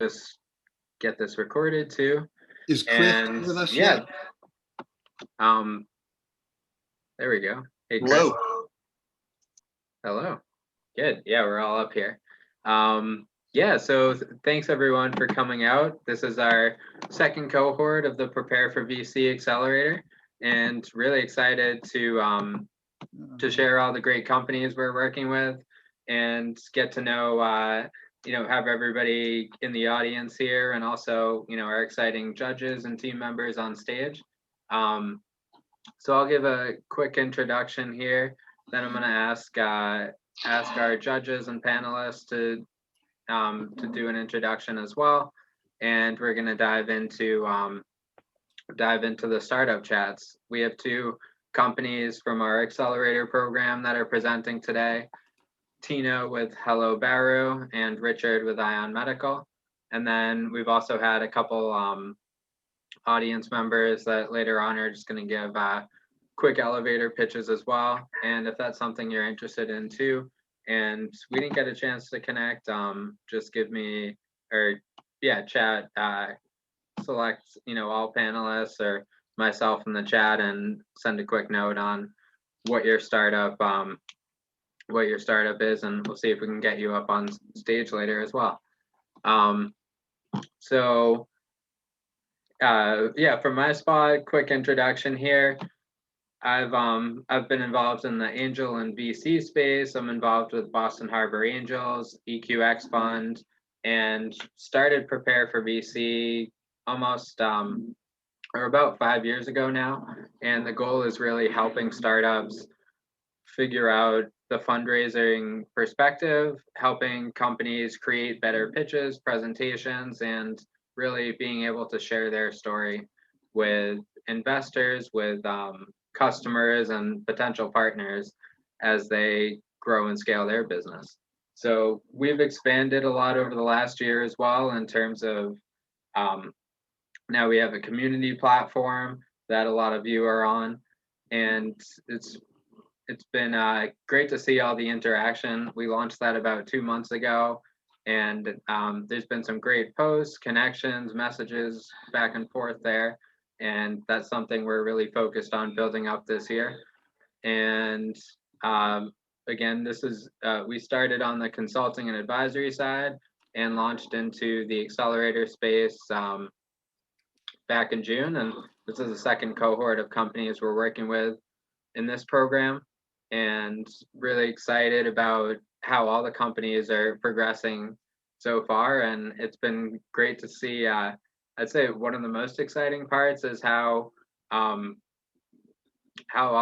just get this recorded too. Is Chris And with us yeah, yet? there we go. Hey, Chris. Hello. Hello. Good. Yeah, we're all up here. Yeah, so thanks everyone for coming out. This is our second cohort of the Prepare for VC Accelerator, and really excited to share all the great companies we're working with and get to know have everybody in the audience here, and also our exciting judges and team members on stage. So I'll give a quick introduction here, then I'm going to ask our judges and panelists to do an introduction as well, and we're going to dive into the startup chats. We have two companies from our accelerator program that are presenting today: Tino with Hello Baru and Richard with Ion Medical. And then we've also had a couple audience members that later on are just going to give quick elevator pitches as well. And if that's something you're interested in too, and we didn't get a chance to connect, just give me, or chat, select, all panelists or myself in the chat and send a quick note on what your startup is, and we'll see if we can get you up on stage later as well. From my spot, quick introduction here. I've been involved in the angel and VC space. I'm involved with Boston Harbor Angels, EQX Fund, and started Prepare for VC almost or about 5 years ago now. And the goal is really helping startups figure out the fundraising perspective, helping companies create better pitches, presentations, and really being able to share their story with investors, with customers and potential partners as they grow and scale their business. So we've expanded a lot over the last year as well, in terms of now we have a community platform that a lot of you are on, and it's been great to see all the interaction. We launched that about 2 months ago, and there's been some great posts, connections, messages back and forth there. And that's something we're really focused on building up this year. And again, this is, we started on the consulting and advisory side and launched into the accelerator space back in June. And this is the second cohort of companies we're working with in this program, and really excited about how all the companies are progressing so far. And it's been great to see. I'd say one of the most exciting parts is how all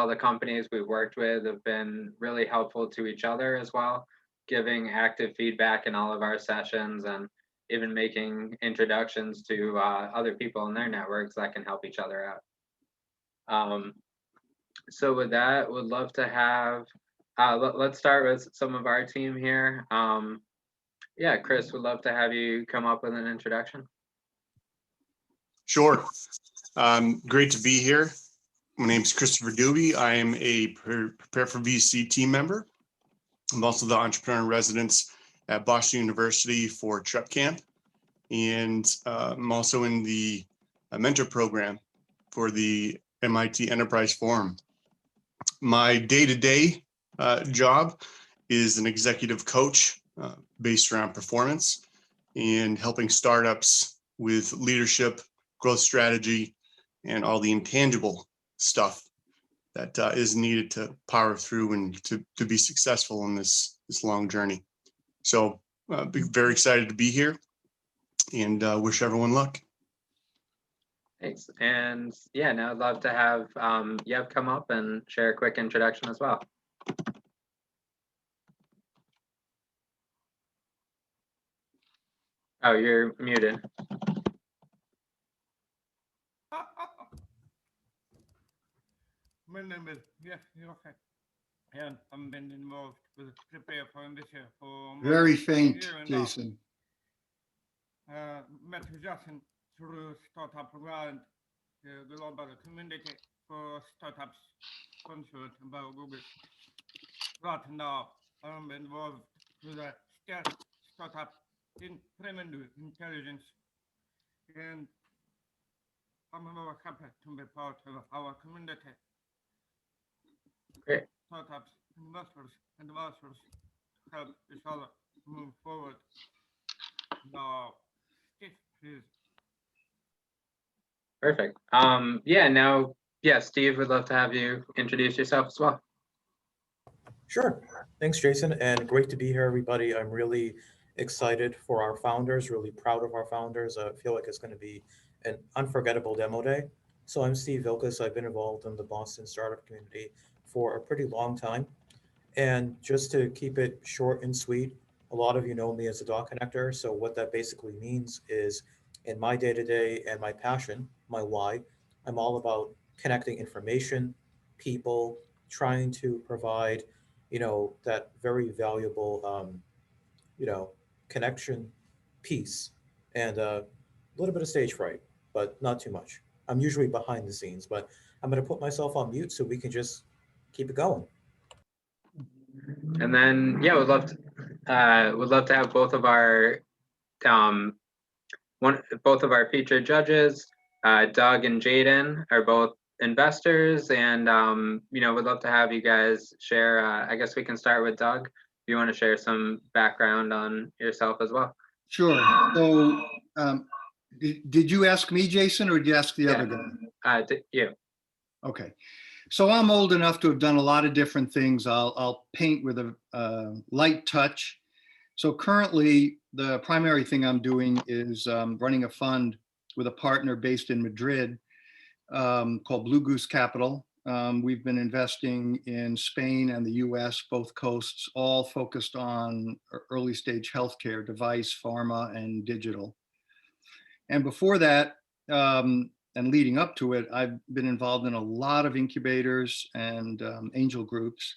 the companies we've worked with have been really helpful to each other as well, giving active feedback in all of our sessions, and even making introductions to other people in their networks that can help each other out. So with that, would love to have, let's start with some of our team here. Chris, would love to have you come up with an introduction. Sure. Great to be here. My name is Christopher Dewey. I am a Prepare for VC team member. I'm also the entrepreneur in residence at Boston University for Trep Camp. And I'm also in the mentor program for the MIT Enterprise Forum. My day-to-day job is an executive coach based around performance and helping startups with leadership, growth strategy, and all the intangible stuff that is needed to power through and to be successful in this long journey. So very excited to be here, and wish everyone luck. Thanks. And now I'd love to have Yev come up and share a quick introduction as well. Oh, you're muted. My name is Vilkas, and I've been involved with Prepare for VC for Very faint, Jason. Met Jason through startup around the global community for startups sponsored by Google. Right now, I'm involved with a startup in tremendous intelligence, and I'm very happy to be part of our community. Great. Startups, investors, and advisors help each other move forward. Now, Steve, please. Perfect. Yeah, now, yeah, Steve, would love to have you introduce yourself as well. Sure. Thanks, Jason, and great to be here, everybody. I'm really excited for our founders, really proud of our founders. I feel like it's going to be an unforgettable demo day. So I'm Steve Vilkas. I've been involved in the Boston startup community for a pretty long time. And just to keep it short and sweet, a lot of you know me as a dot connector. So what that basically means is in my day-to-day and my passion, my why, I'm all about connecting information, people, trying to provide, that very valuable, connection piece and a little bit of stage fright, but not too much. I'm usually behind the scenes, but I'm going to put myself on mute so we can just keep it going. And then, yeah, would love to have both of our featured judges, Doug and Jaden, are both investors, and would love to have you guys share. I guess we can start with Doug. If you want to share some background on yourself as well. Sure. So did you ask me, Jason, or did you ask the other guy? You. Okay. So I'm old enough to have done a lot of different things. I'll paint with a light touch. So currently, the primary thing I'm doing is running a fund with a partner based in Madrid called Blue Goose Capital. We've been investing in Spain and the US, both coasts, all focused on early stage healthcare, device, pharma, and digital. And before that, and leading up to it, I've been involved in a lot of incubators and angel groups,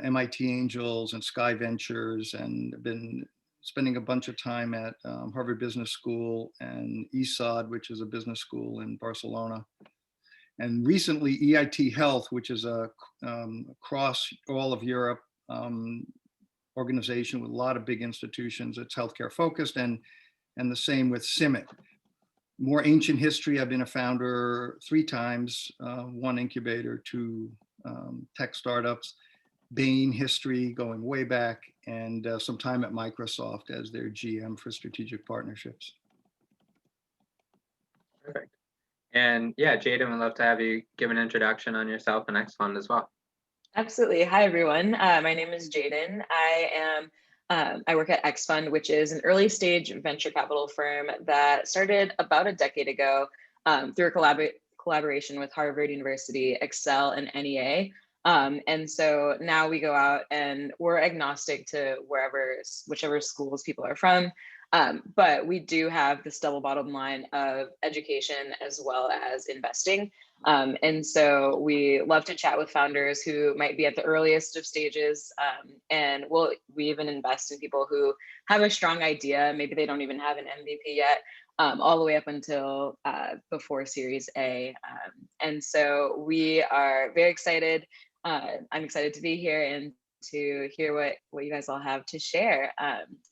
MIT Angels and Sky Ventures, and been spending a bunch of time at Harvard Business School and ESOD, which is a business school in Barcelona. And recently EIT Health, which is across all of Europe organization with a lot of big institutions. It's healthcare focused, and the same with CIMIC. More ancient history, I've been a founder 3 times, 1 incubator, 2 tech startups. Bain history going way back, and some time at Microsoft as their GM for strategic partnerships. Perfect. And yeah, Jaden, would love to have you give an introduction on yourself and X Fund as well. Absolutely. Hi, everyone. My name is Jaden. I work at X Fund, which is an early stage venture capital firm that started about a decade ago through a collaboration with Harvard University, Excel, and NEA. And so now we go out and we're agnostic to whichever schools people are from. But we do have this double bottom line of education as well as investing. And so we love to chat with founders who might be at the earliest of stages. And we even invest in people who have a strong idea. Maybe they don't even have an MVP yet, all the way up until before Series A. And so we are very excited. I'm excited to be here and to hear what you guys all have to share.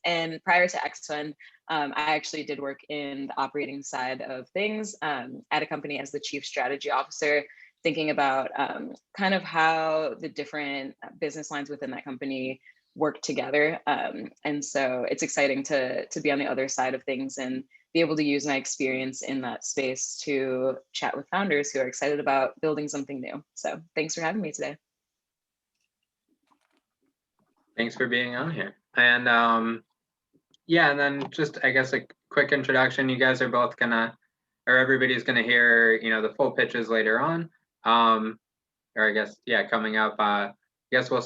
And prior to X Fund, I actually did work in the operating side of things at a company as the chief strategy officer, thinking about kind of how the different business lines within that company work together. And so it's exciting to be on the other side of things and be able to use my experience in that space to chat with founders who are excited about building something new. So thanks for having me today. Thanks for being on here. And yeah, and then just, I guess, a quick introduction. You guys are both everybody's gonna hear, the full pitches later on. Or I guess, yeah, coming up. I guess we'll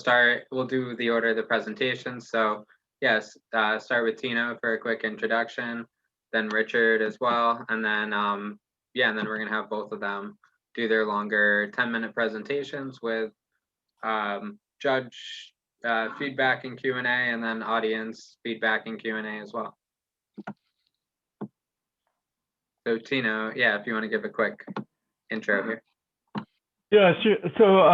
do the order of the presentation. So yes, start with Tino for a quick introduction, then Richard as well. And then, yeah, and then we're gonna have both of them do their longer 10-minute presentations with judge feedback and Q&A, and then audience feedback and Q&A as well. So Tino, yeah, if you want to give a quick intro here. Yeah, sure. So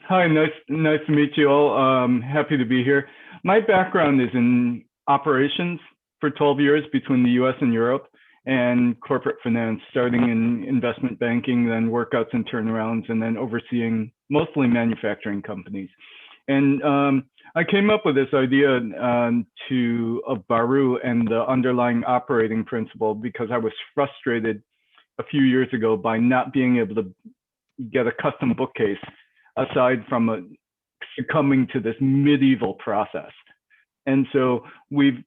hi, nice to meet you all. Happy to be here. My background is in operations, for 12 years between the US and Europe, and corporate finance, starting in investment banking, then workouts and turnarounds, and then overseeing mostly manufacturing companies. And I came up with this idea of Baru and the underlying operating principle because I was frustrated a few years ago by not being able to get a custom bookcase aside from succumbing to this medieval process. And so we've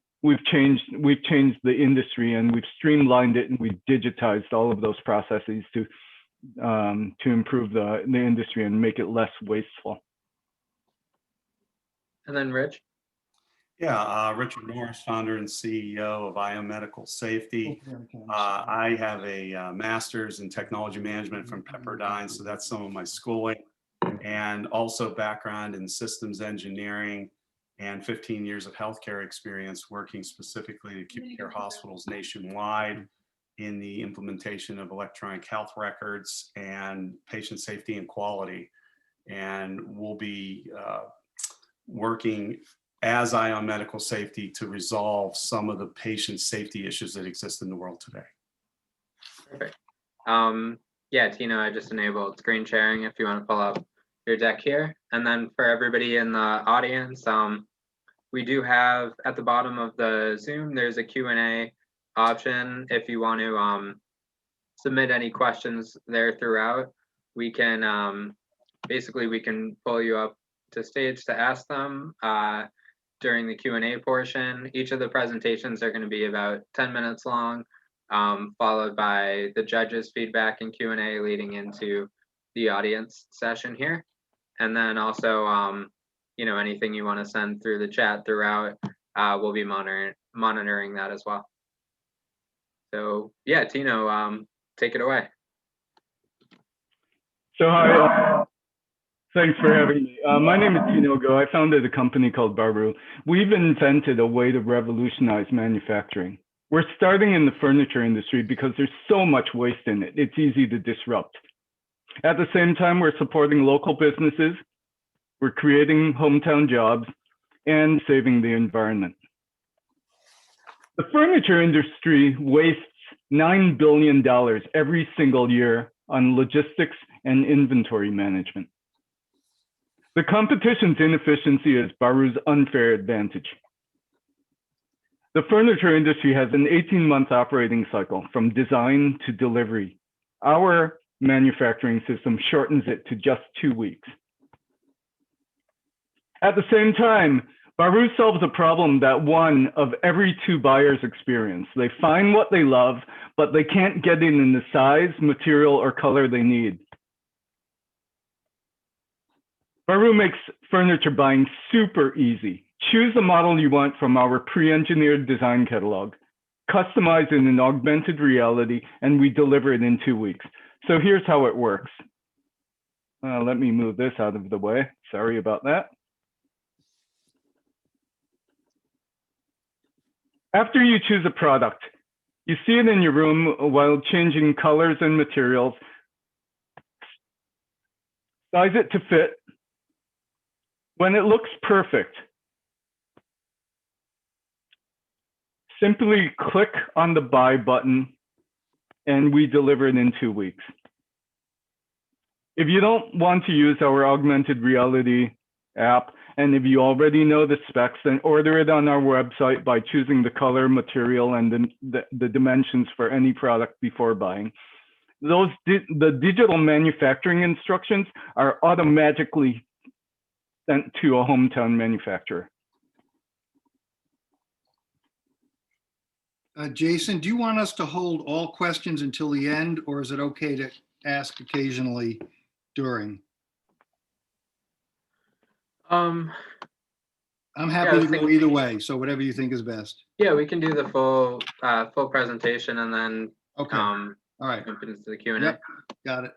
changed the industry, and we've streamlined it, and we've digitized all of those processes to improve the industry and make it less wasteful. And then Rich. Yeah, Richard Norris, founder and CEO of Biomedical Safety. I have a master's in technology management from Pepperdine, so that's some of my schooling, and also background in systems engineering and 15 years of healthcare experience working specifically at acute care hospitals nationwide in the implementation of electronic health records and patient safety and quality. And we'll be working as Ion Medical Safety to resolve some of the patient safety issues that exist in the world today. Perfect. Yeah, Tino, I just enabled screen sharing if you want to pull up your deck here. And then for everybody in the audience, we do have at the bottom of the Zoom, there's a Q&A option. If you want to submit any questions there throughout, we can basically we can pull you up to stage to ask them during the Q&A portion. Each of the presentations are going to be about 10 minutes long, followed by the judges' feedback and Q&A leading into the audience session here. And then also, you know, anything you want to send through the chat throughout, we'll be monitoring that as well. So yeah, Tino, take it away. So hi, thanks for having me. My name is Tino Go. I founded a company called Baru. We've invented a way to revolutionize manufacturing. We're starting in the furniture industry because there's so much waste in it. It's easy to disrupt. At the same time, we're supporting local businesses, we're creating hometown jobs, and saving the environment. The furniture industry wastes $9 billion every single year on logistics and inventory management. The competition's inefficiency is Baru's unfair advantage. The furniture industry has an 18-month operating cycle from design to delivery. Our manufacturing system shortens it to just 2 weeks. At the same time, Baru solves a problem that 1 of every 2 buyers experience. They find what they love, but they can't get it in the size, material, or color they need. Baru makes furniture buying super easy. Choose the model you want from our pre-engineered design catalog, customize it in augmented reality, and we deliver it in 2 weeks. So here's how it works. Let me move this out of the way. Sorry about that. After you choose a product, you see it in your room while changing colors and materials. Size it to fit. When it looks perfect, simply click on the buy button and we deliver it in 2 weeks. If you don't want to use our augmented reality app, and if you already know the specs, then order it on our website by choosing the color, material, and the dimensions for any product before buying. The digital manufacturing instructions are automatically sent to a hometown manufacturer. Jason, do you want us to hold all questions until the end, or is it okay to ask occasionally during? I'm happy to go either way, so whatever you think is best. Yeah, we can do the full presentation and then Okay. All right. jump into the Q&A. Yep. Got it.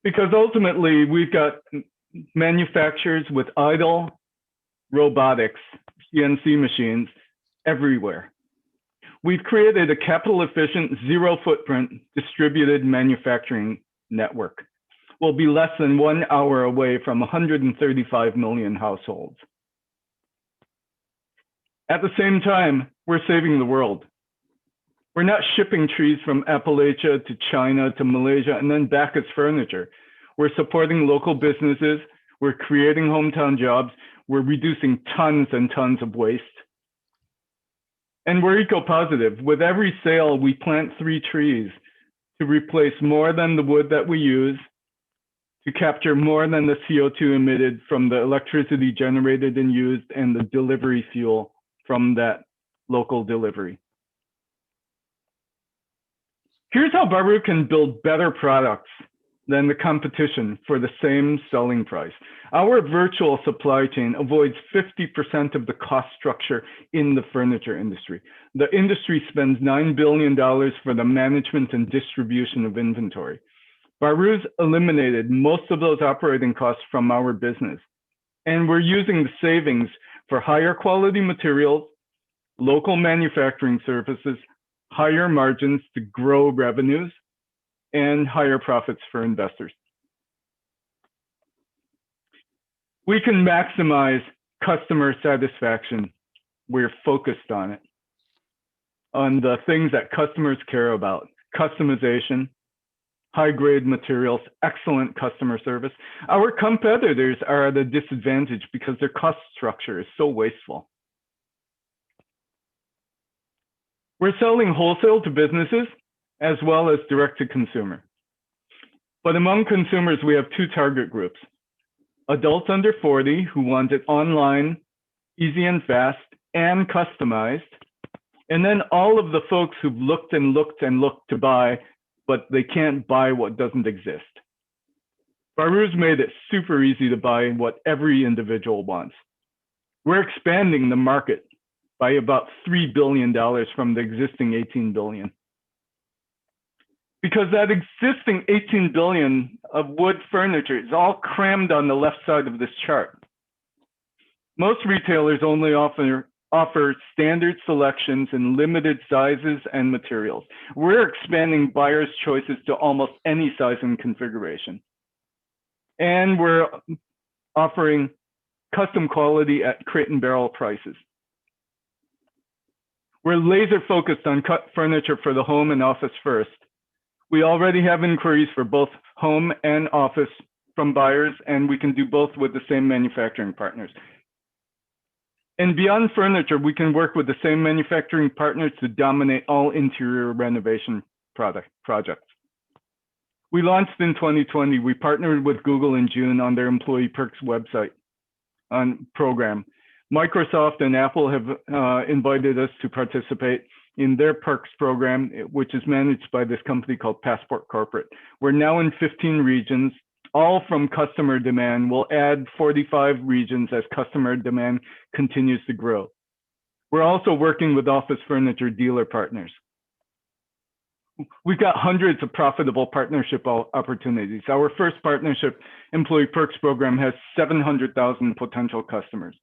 Because ultimately, we've got manufacturers with idle robotics, CNC machines everywhere. We've created a capital-efficient, zero-footprint distributed manufacturing network. We'll be less than 1 hour away from 135 million households. At the same time, we're saving the world. We're not shipping trees from Appalachia to China to Malaysia and then back as furniture. We're supporting local businesses. We're creating hometown jobs. We're reducing tons and tons of waste. And we're eco-positive. With every sale, we plant 3 trees to replace more than the wood that we use, to capture more than the CO2 emitted from the electricity generated and used and the delivery fuel from that local delivery. Here's how Baru can build better products than the competition for the same selling price. Our virtual supply chain avoids 50% of the cost structure in the furniture industry. The industry spends $9 billion for the management and distribution of inventory. Baru's eliminated most of those operating costs from our business, and we're using the savings for higher quality materials, local manufacturing services, higher margins to grow revenues, and higher profits for investors. We can maximize customer satisfaction. We're focused on it, on the things that customers care about: customization, high-grade materials, excellent customer service. Our competitors are at a disadvantage because their cost structure is so wasteful. We're selling wholesale to businesses as well as direct to consumer. But among consumers, we have 2 target groups: adults under 40 who want it online, easy and fast, and customized, and then all of the folks who've looked and looked and looked to buy, but they can't buy what doesn't exist. Baru's made it super easy to buy what every individual wants. We're expanding the market by about $3 billion from the existing $18 billion. Because that existing $18 billion of wood furniture is all crammed on the left side of this chart. Most retailers only offer standard selections in limited sizes and materials. We're expanding buyers' choices to almost any size and configuration. And we're offering custom quality at crate and barrel prices. We're laser focused on cut furniture for the home and office first. We already have inquiries for both home and office from buyers, and we can do both with the same manufacturing partners. And beyond furniture, we can work with the same manufacturing partners to dominate all interior renovation projects. We launched in 2020. We partnered with Google in June on their Employee Perks website program. Microsoft and Apple have invited us to participate in their Perks program, which is managed by this company called Passport Corporate. We're now in 15 regions, all from customer demand. We'll add 45 regions as customer demand continues to grow. We're also working with office furniture dealer partners. We've got hundreds of profitable partnership opportunities. Our first partnership, Employee Perks program, has 700,000 potential customers.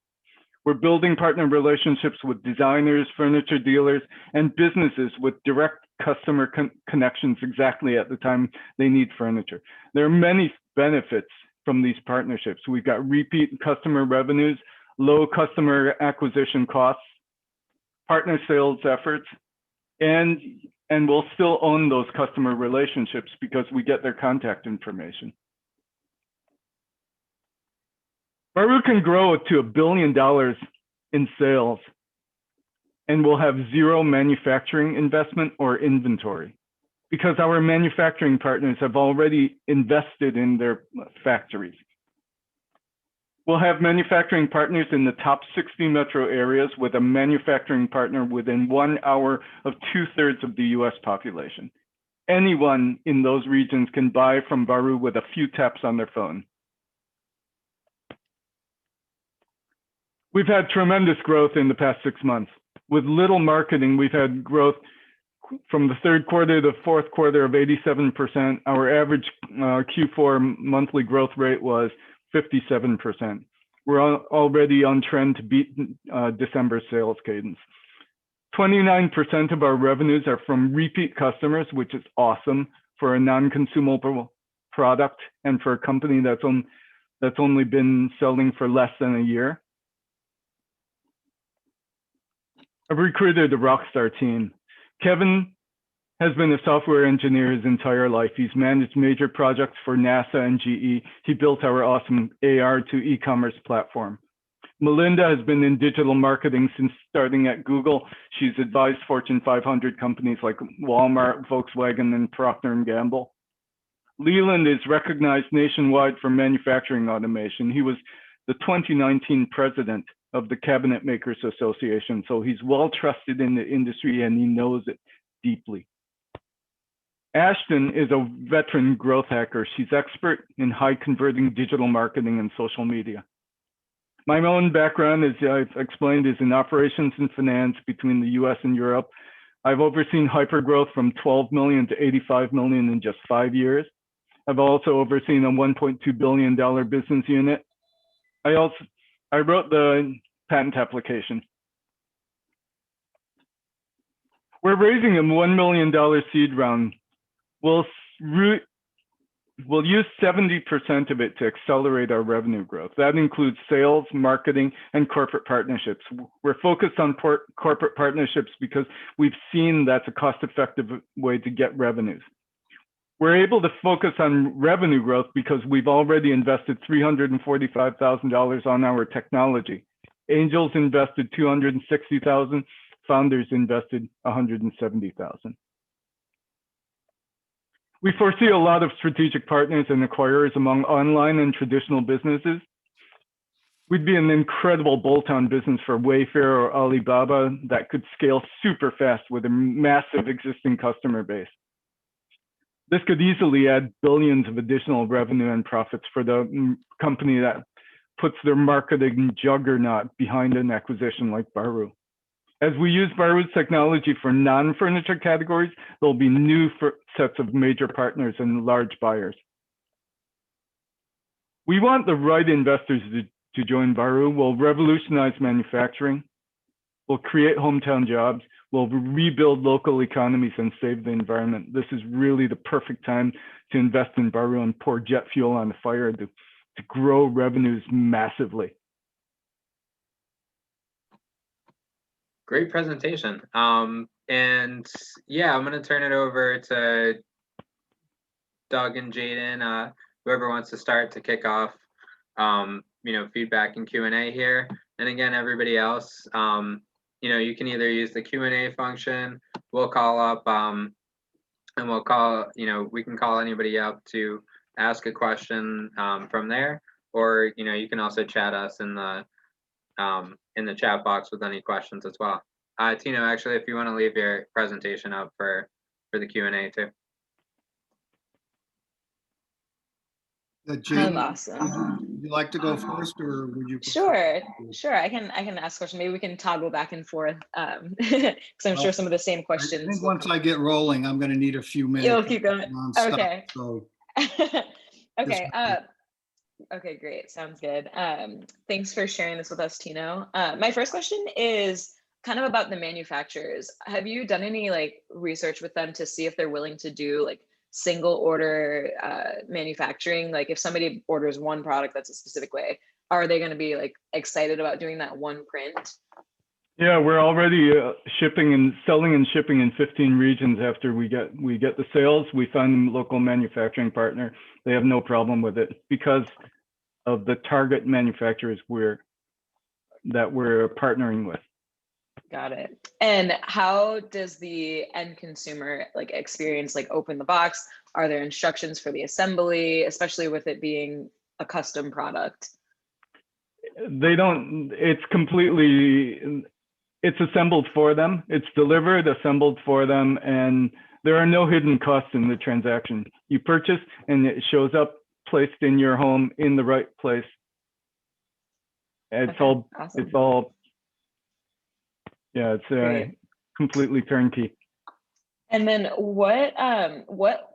We're building partner relationships with designers, furniture dealers, and businesses with direct customer connections exactly at the time they need furniture. There are many benefits from these partnerships. We've got repeat customer revenues, low customer acquisition costs, partner sales efforts, and we'll still own those customer relationships because we get their contact information. Baru can grow to $1 billion in sales, and we'll have 0 manufacturing investment or inventory because our manufacturing partners have already invested in their factories. We'll have manufacturing partners in the top 60 metro areas with a manufacturing partner within 1 hour of 2/3 of the US population. Anyone in those regions can buy from Baru with a few taps on their phone. We've had tremendous growth in the past 6 months. With little marketing, we've had growth from the third quarter to the fourth quarter of 87%. Our average Q4 monthly growth rate was 57%. We're already on trend to beat December sales cadence. 29% of our revenues are from repeat customers, which is awesome for a non-consumable product and for a company that's only been selling for less than a year. I've recruited a rock star team. Kevin has been a software engineer his entire life. He's managed major projects for NASA and GE. He built our awesome AR to e-commerce platform. Melinda has been in digital marketing since starting at Google. She's advised Fortune 500 companies like Walmart, Volkswagen, and Procter & Gamble. Leland is recognized nationwide for manufacturing automation. He was the 2019 president of the Cabinet Makers Association, so he's well trusted in the industry and he knows it deeply. Ashton is a veteran growth hacker. She's expert in high converting digital marketing and social media. My own background, as I've explained, is in operations and finance between the US and Europe. I've overseen hypergrowth from 12 million to 85 million in just 5 years. I've also overseen a $1.2 billion business unit. I wrote the patent application. We're raising a $1 million seed round. We'll use 70% of it to accelerate our revenue growth. That includes sales, marketing, and corporate partnerships. We're focused on corporate partnerships because we've seen that's a cost-effective way to get revenues. We're able to focus on revenue growth because we've already invested $345,000 on our technology. Angels invested $260,000, founders invested $170,000. We foresee a lot of strategic partners and acquirers among online and traditional businesses. We'd be an incredible bolt-on business for Wayfair or Alibaba that could scale super fast with a massive existing customer base. This could easily add billions of additional revenue and profits for the company that puts their marketing juggernaut behind an acquisition like Baru. As we use Baru's technology for non-furniture categories, there'll be new sets of major partners and large buyers. We want the right investors to join Baru. We'll revolutionize manufacturing. We'll create hometown jobs. We'll rebuild local economies and save the environment. This is really the perfect time to invest in Baru and pour jet fuel on the fire to grow revenues massively. Great presentation. And yeah, I'm going to turn it over to Doug and Jaden, whoever wants to start to kick off, feedback and Q&A here. And again, everybody else, you can either use the Q&A function. We'll call up and we can call anybody up to ask a question from there, or, you can also chat us in the chat box with any questions as well. Tino, actually, if you want to leave your presentation up for the Q&A too. Jaden, Awesome. would you like to go first, or would you? Sure. I can ask questions. Maybe we can toggle back and forth because I'm sure some of the same questions. I think once I get rolling, I'm going to need a few minutes. You'll keep going. Non-stop, Okay. So Okay. Okay, great. Sounds good. Thanks for sharing this with us, Tino. My first question is kind of about the manufacturers. Have you done any research with them to see if they're willing to do single order manufacturing? Like if somebody orders one product that's a specific way, are they going to be excited about doing that one print? Yeah, we're already shipping and selling and shipping in 15 regions. After we get the sales, we find a local manufacturing partner. They have no problem with it because of the target manufacturers that we're partnering with. Got it. And how does the end consumer experience open the box? Are there instructions for the assembly, especially with it being a custom product? They don't. It's assembled for them. It's delivered, assembled for them, and there are no hidden costs in the transaction. You purchase and it shows up placed in your home in the right place. It's all completely turnkey. And then what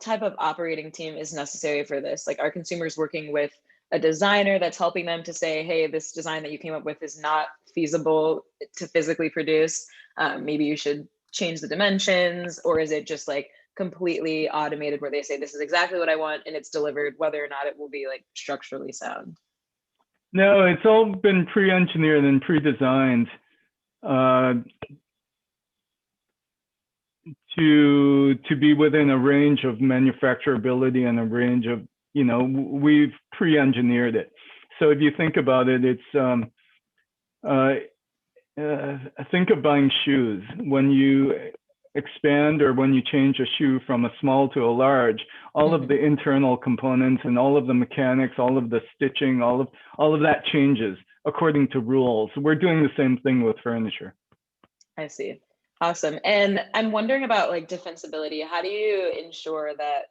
type of operating team is necessary for this? Are consumers working with a designer that's helping them to say, hey, this design that you came up with is not feasible to physically produce. Maybe you should change the dimensions, or is it just completely automated where they say, this is exactly what I want and it's delivered, whether or not it will be structurally sound? No, it's all been pre-engineered and pre-designed. to be within a range of manufacturability and a range of, we've pre-engineered it. So if you think about it, it's think of buying shoes. When you expand or when you change a shoe from a small to a large, all of the internal components and all of the mechanics, all of the stitching, all of that changes according to rules. We're doing the same thing with furniture. I see. Awesome. And I'm wondering about like defensibility. How do you ensure that,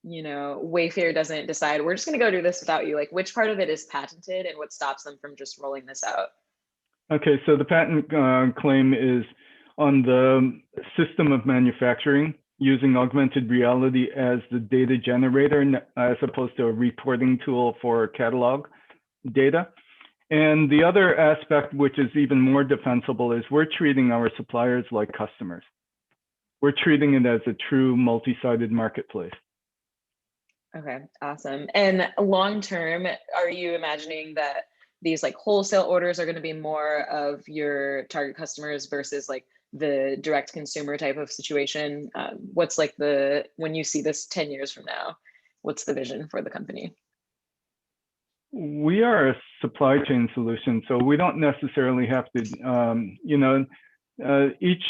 Wayfair doesn't decide, we're just going to go do this without you? Like, which part of it is patented and what stops them from just rolling this out? Okay, so the patent claim is on the system of manufacturing using augmented reality as the data generator, as opposed to a reporting tool for catalog data. And the other aspect, which is even more defensible, is we're treating our suppliers like customers. We're treating it as a true multi-sided marketplace. Okay, awesome. And long term, are you imagining that these like wholesale orders are going to be more of your target customers versus like the direct consumer type of situation? What's like when you see this 10 years from now, what's the vision for the company? We are a supply chain solution, so we don't necessarily have to, each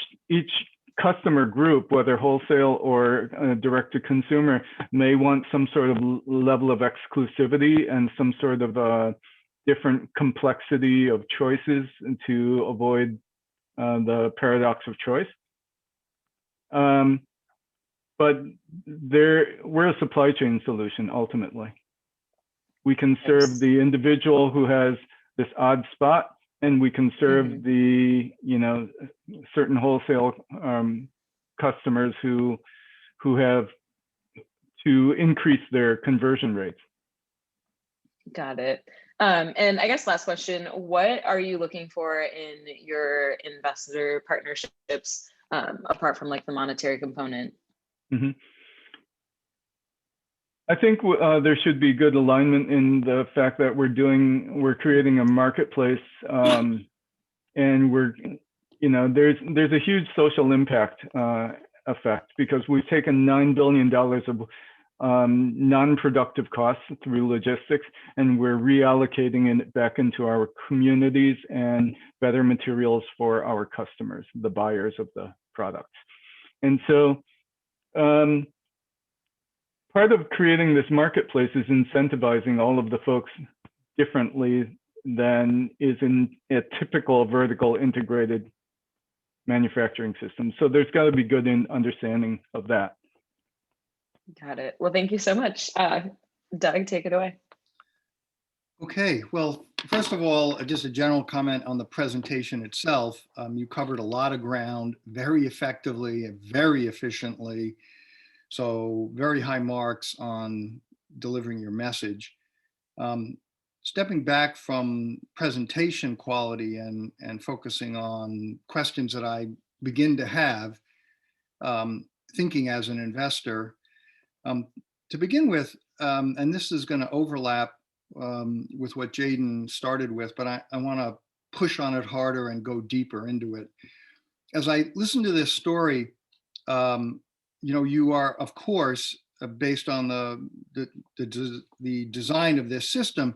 customer group, whether wholesale or direct to consumer, may want some sort of level of exclusivity and some sort of different complexity of choices to avoid the paradox of choice. But we're a supply chain solution ultimately. We can serve the individual who has this odd spot, and we can serve the, certain wholesale customers who have to increase their conversion rates. Got it. And I guess last question, what are you looking for in your investor partnerships, apart from like the monetary component? I think there should be good alignment in the fact that we're creating a marketplace, and there's a huge social impact effect, because we've taken $9 billion of non-productive costs through logistics, and we're reallocating it back into our communities and better materials for our customers, the buyers of the products. And so part of creating this marketplace is incentivizing all of the folks differently than is in a typical vertical integrated manufacturing system. So there's got to be good understanding of that. Got it. Well, thank you so much. Doug, take it away. Okay, well, first of all, just a general comment on the presentation itself. You covered a lot of ground very effectively and very efficiently. So very high marks on delivering your message. Stepping back from presentation quality and focusing on questions that I begin to have, thinking as an investor, to begin with, and this is going to overlap with what Jaden started with, but I want to push on it harder and go deeper into it. As I listen to this story, you are, of course, based on the design of this system,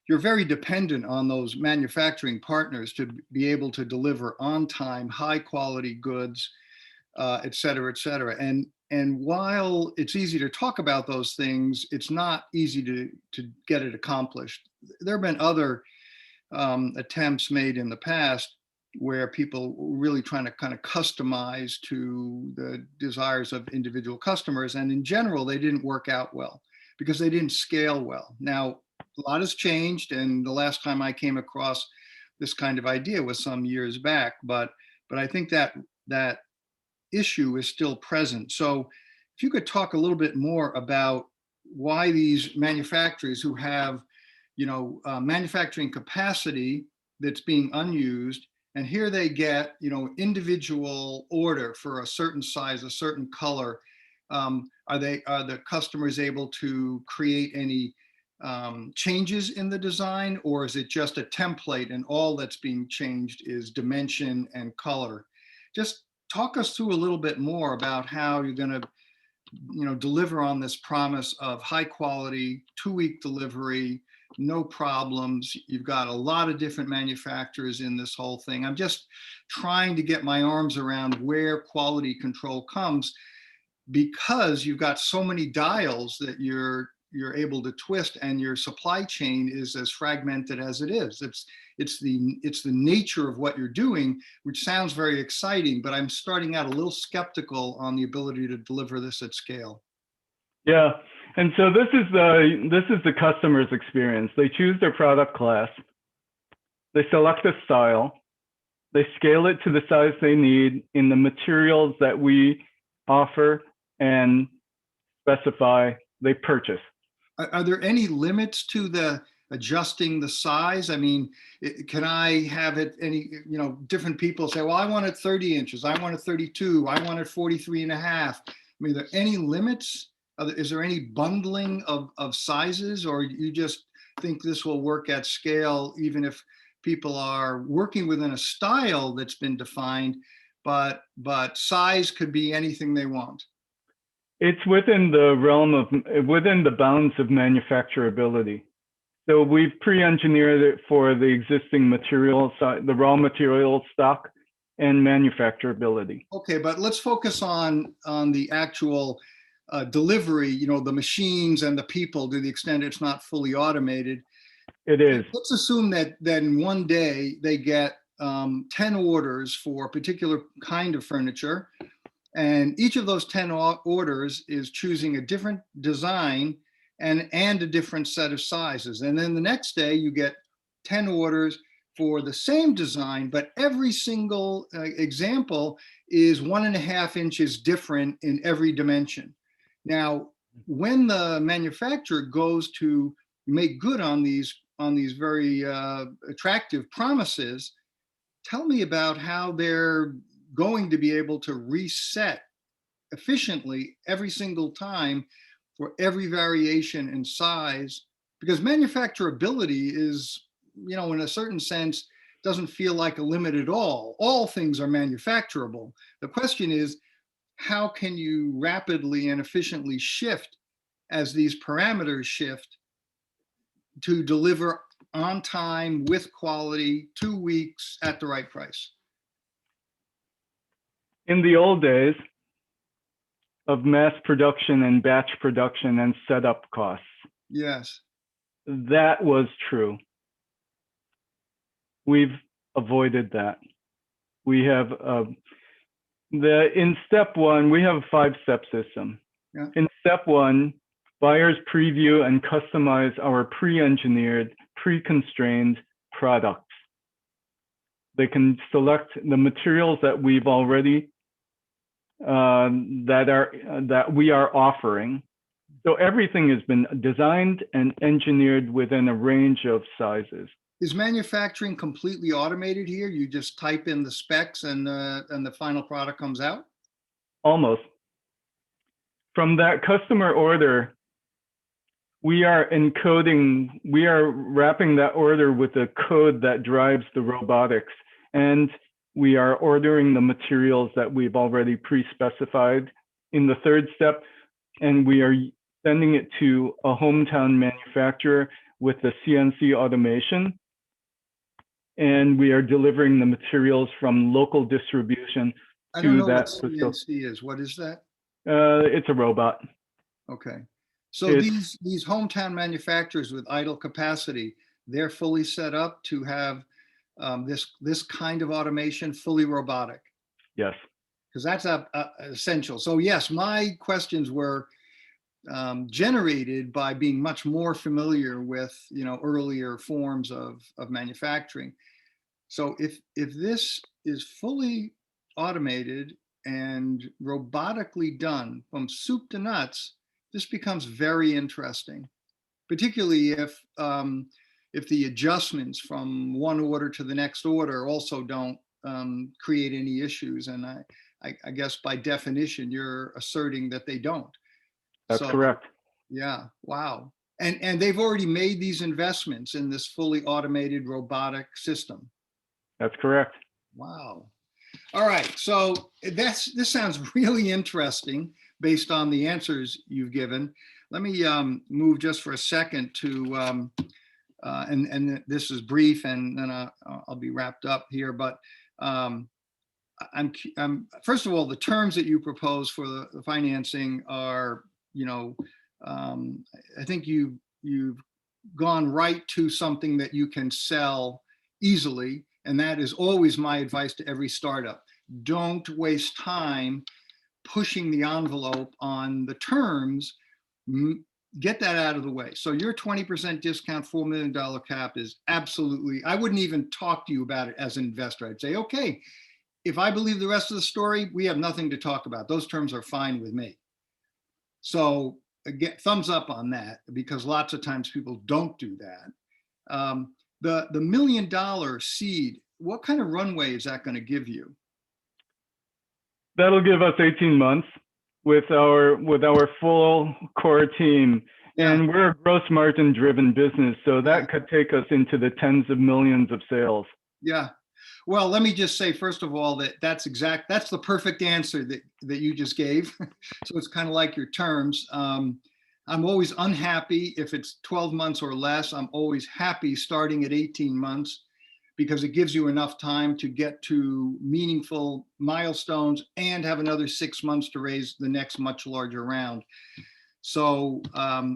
you're very dependent on those manufacturing partners to be able to deliver on time, high quality goods, et cetera, et cetera. And while it's easy to talk about those things, it's not easy to get it accomplished. There have been other attempts made in the past where people were really trying to kind of customize to the desires of individual customers. And in general, they didn't work out well because they didn't scale well. Now, a lot has changed. And the last time I came across this kind of idea was some years back, but I think that issue is still present. So if you could talk a little bit more about why these manufacturers who have, manufacturing capacity that's being unused, and here they get, individual order for a certain size, a certain color. Are the customers able to create any changes in the design, or is it just a template and all that's being changed is dimension and color? Just talk us through a little bit more about how you're going to, deliver on this promise of high quality, 2-week delivery, no problems. You've got a lot of different manufacturers in this whole thing. I'm just trying to get my arms around where quality control comes, because you've got so many dials that you're able to twist, and your supply chain is as fragmented as it is. It's the nature of what you're doing, which sounds very exciting, but I'm starting out a little skeptical on the ability to deliver this at scale. Yeah, and so this is the customer's experience. They choose their product class, they select a style, they scale it to the size they need in the materials that we offer and specify, they purchase. Are there any limits to the adjusting the size? I mean, can I have it any, different people say, well, I want it 30 inches, I want it 32, I want it 43 and a half. I mean, are there any limits? Is there any bundling of sizes, or you just think this will work at scale, even if people are working within a style that's been defined, but size could be anything they want? It's within the realm of, within the bounds of manufacturability. So we've pre-engineered it for the existing materials, the raw material stock and manufacturability. Okay, but let's focus on the actual delivery, the machines and the people, to the extent it's not fully automated. It is. Let's assume that then one day they get 10 orders for a particular kind of furniture, and each of those 10 orders is choosing a different design and a different set of sizes. And then the next day you get 10 orders for the same design, but every single example is 1.5 inches different in every dimension. Now, when the manufacturer goes to make good on these very attractive promises, tell me about how they're going to be able to reset efficiently every single time for every variation in size, because manufacturability is, in a certain sense, doesn't feel like a limit at all. All things are manufacturable. The question is, how can you rapidly and efficiently shift as these parameters shift to deliver on time, with quality, 2 weeks at the right price? In the old days of mass production and batch production and setup costs, Yes. that was true. We've avoided that. We have in step one, we have a 5-step system. Yeah. In step one, buyers preview and customize our pre-engineered, pre-constrained products. They can select the materials that we've already that we are offering. So everything has been designed and engineered within a range of sizes. Is manufacturing completely automated here? You just type in the specs and the final product comes out? Almost. From that customer order, we are wrapping that order with a code that drives the robotics, and we are ordering the materials that we've already pre-specified in the 3rd step, and we are sending it to a hometown manufacturer with the CNC automation, and we are delivering the materials from local distribution I don't to know that what facility. CNC is. What is that? It's a robot. Okay. So It's- these hometown manufacturers with idle capacity, they're fully set up to have this kind of automation, fully robotic, Yes. because that's essential. So yes, my questions were generated by being much more familiar with earlier forms of manufacturing. So if this is fully automated and robotically done from soup to nuts, this becomes very interesting, particularly if the adjustments from one order to the next order also don't create any issues. And I guess by definition, you're asserting that they don't. That's correct. Yeah, wow. And they've already made these investments in this fully automated robotic system. That's correct. Wow. All right, so this sounds really interesting based on the answers you've given. Let me move just for a second to, and this is brief, and then I'll be wrapped up here. But I'm first of all, the terms that you propose for the financing are, I think you've gone right to something that you can sell easily. And that is always my advice to every startup. Don't waste time pushing the envelope on the terms. Get that out of the way. So your 20% discount, $4 million cap is absolutely, I wouldn't even talk to you about it as an investor. I'd say, okay, if I believe the rest of the story, we have nothing to talk about. Those terms are fine with me. So again, thumbs up on that, because lots of times people don't do that. The $1 million seed, what kind of runway is that going to give you? That'll give us 18 months with our full core team. Yeah. And we're a gross margin driven business. So that could take us into the tens of millions of sales. Yeah. Well, let me just say, first of all, that's the perfect answer that you just gave. So it's kind of like your terms. I'm always unhappy if it's 12 months or less. I'm always happy starting at 18 months because it gives you enough time to get to meaningful milestones and have another 6 months to raise the next much larger round. So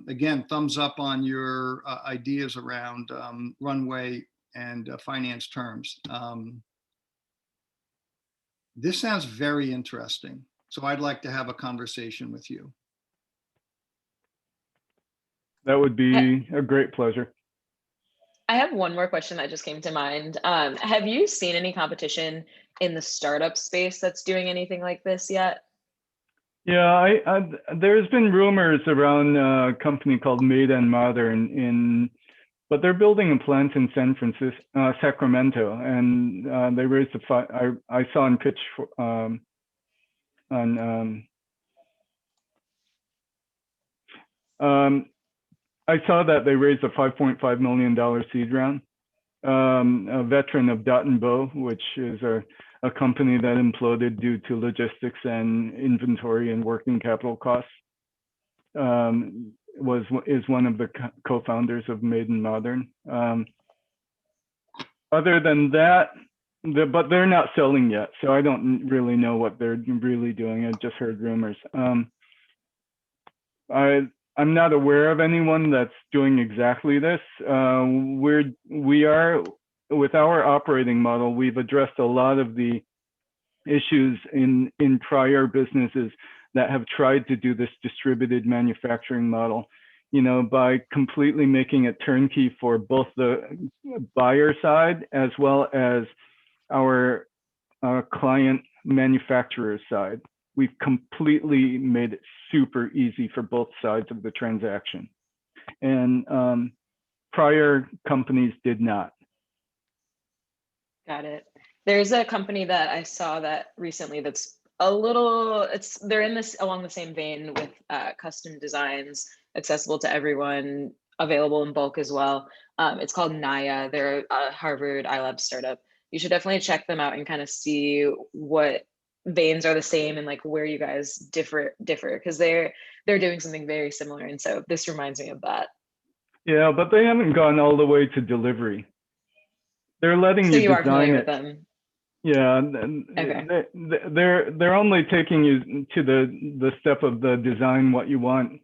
again, thumbs up on your ideas around runway and finance terms. This sounds very interesting. So I'd like to have a conversation with you. That would be a great pleasure. I have one more question that just came to mind. Have you seen any competition in the startup space that's doing anything like this yet? Yeah, there's been rumors around a company called Made and Modern but they're building a plant in San Francisco, Sacramento, and they raised I saw on pitch I saw that they raised a $5.5 million seed round. A veteran of Dot & Bow, which is a company that imploded due to logistics and inventory and working capital costs, is one of the co-founders of Made and Modern. Other than that, but they're not selling yet, so I don't really know what they're really doing. I just heard rumors. I'm not aware of anyone that's doing exactly this. We are, with our operating model, we've addressed a lot of the issues in prior businesses that have tried to do this distributed manufacturing model, by completely making it turnkey for both the buyer side as well as our client manufacturer side. We've completely made it super easy for both sides of the transaction. And prior companies did not. Got it. There's a company that I saw that recently that's they're in this along the same vein with custom designs, accessible to everyone, available in bulk as well. It's called Naya. They're a Harvard iLab startup. You should definitely check them out and kind of see what veins are the same and like where you guys differ because they're doing something very similar. And so this reminds me of that. Yeah, but they haven't gone all the way to delivery. They're letting you are design familiar it. with them. Yeah, Okay. they're only taking you to the step of the design what you want.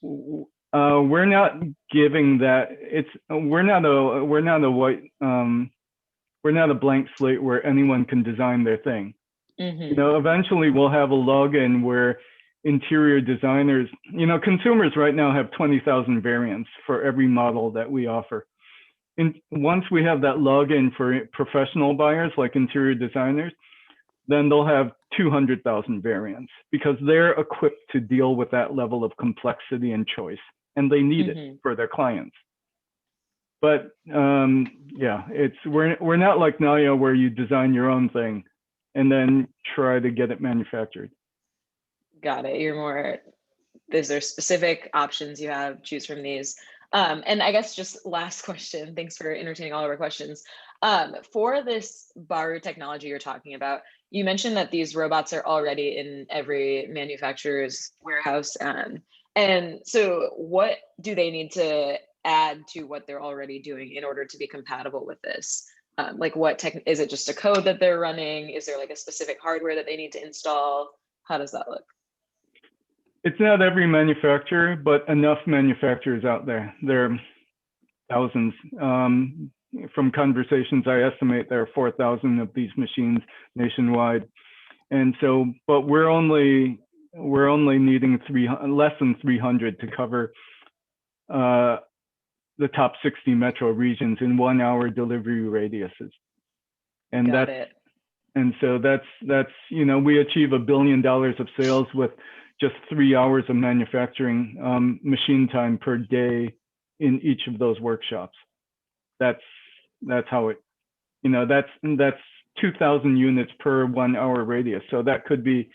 We're not giving that. We're not a blank slate where anyone can design their thing. Mm-hmm. Eventually we'll have a login where interior designers, consumers right now have 20,000 variants for every model that we offer. And once we have that login for professional buyers like interior designers, then they'll have 200,000 variants because they're equipped to deal with that level of complexity and choice, and they need it for their clients. But yeah, we're not like Naya where you design your own thing and then try to get it manufactured. Got it. You're more, is there specific options you have, choose from these? And I guess just last question, thanks for entertaining all of our questions. For this Baru technology you're talking about, you mentioned that these robots are already in every manufacturer's warehouse. And so what do they need to add to what they're already doing in order to be compatible with this? Like what tech, is it just a code that they're running? Is there like a specific hardware that they need to install? How does that look? It's not every manufacturer, but enough manufacturers out there. There are thousands. From conversations, I estimate there are 4,000 of these machines nationwide. And so, but we're only needing less than 300 to cover the top 60 metro regions in 1 hour delivery radiuses. And Got it. And so that's, you know, we achieve $1 billion of sales with just 3 hours of manufacturing machine time per day in each of those workshops. That's how it, you know, that's 2,000 units per 1 hour radius. So that could be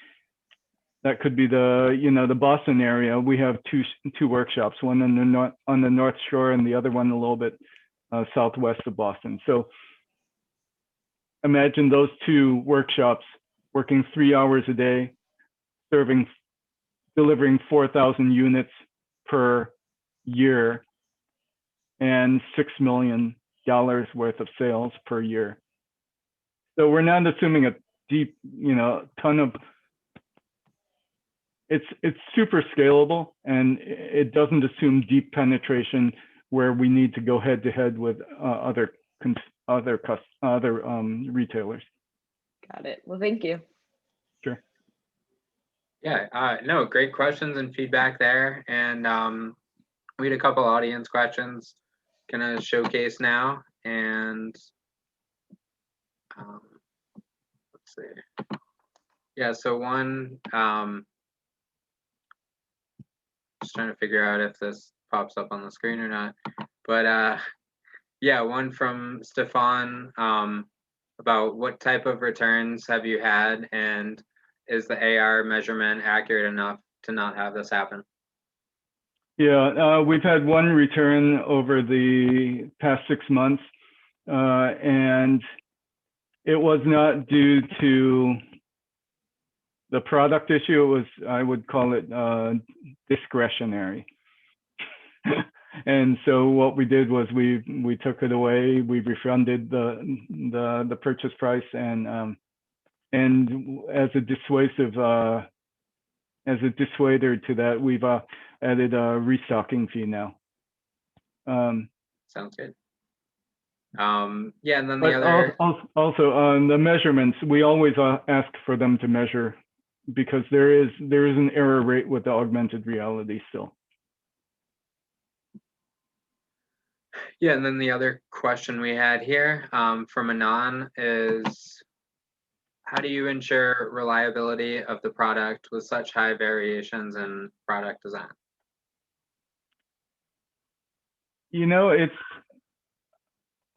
the, you know, the Boston area. We have two workshops, one on the North Shore and the other one a little bit southwest of Boston. So imagine those two workshops working 3 hours a day, delivering 4,000 units per year and $6 million worth of sales per year. So we're not assuming a deep, you know, ton of, it's super scalable, and it doesn't assume deep penetration where we need to go head to head with other retailers. Got it. Well, thank you. Sure. Yeah, no, great questions and feedback there. And we had a couple audience questions gonna showcase now. And let's see. Yeah, so one, just trying to figure out if this pops up on the screen or not. But yeah, one from Stefan about what type of returns have you had, and is the AR measurement accurate enough to not have this happen? Yeah, we've had one return over the past 6 months, and it was not due to the product issue. It was, I would call it discretionary. And so what we did was we took it away. We refunded the purchase price, and as a dissuader to that, we've added a restocking fee now. Sounds good. Yeah, and then the other. Also on the measurements, we always ask for them to measure, because there is an error rate with the augmented reality still. Yeah, and then the other question we had here from Anon is, how do you ensure reliability of the product with such high variations in product design? You know,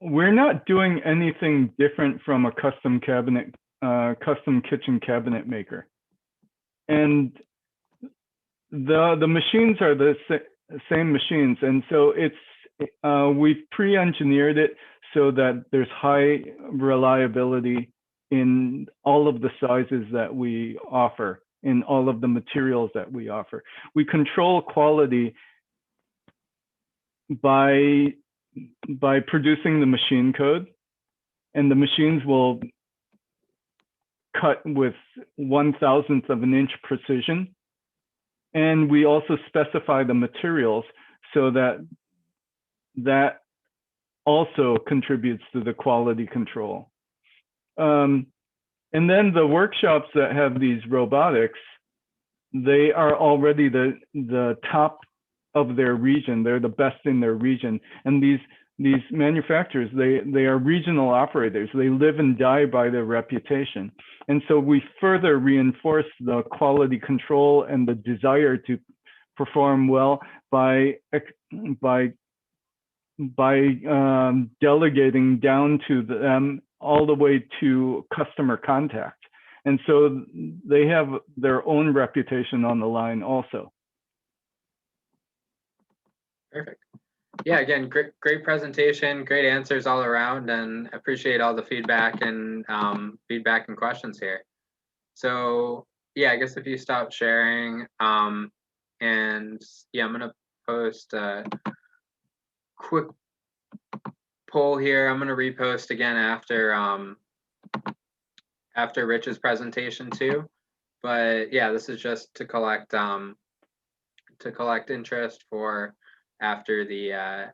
we're not doing anything different from a custom kitchen cabinet maker. And the machines are the same machines. And so we've pre-engineered it so that there's high reliability in all of the sizes that we offer, in all of the materials that we offer. We control quality by producing the machine code, and the machines will cut with 1/1000th of an inch precision. And we also specify the materials so that also contributes to the quality control. And then the workshops that have these robotics, they are already the top of their region. They're the best in their region. And these manufacturers, they are regional operators. They live and die by their reputation. And so we further reinforce the quality control and the desire to perform well by delegating down to them all the way to customer contact. And so they have their own reputation on the line also. Perfect. Yeah, again, great presentation, great answers all around, and appreciate all the feedback and questions here. So yeah, I guess if you stop sharing, and yeah, I'm gonna post a quick poll here. I'm gonna repost again after Rich's presentation too. But yeah, this is just to collect interest for after the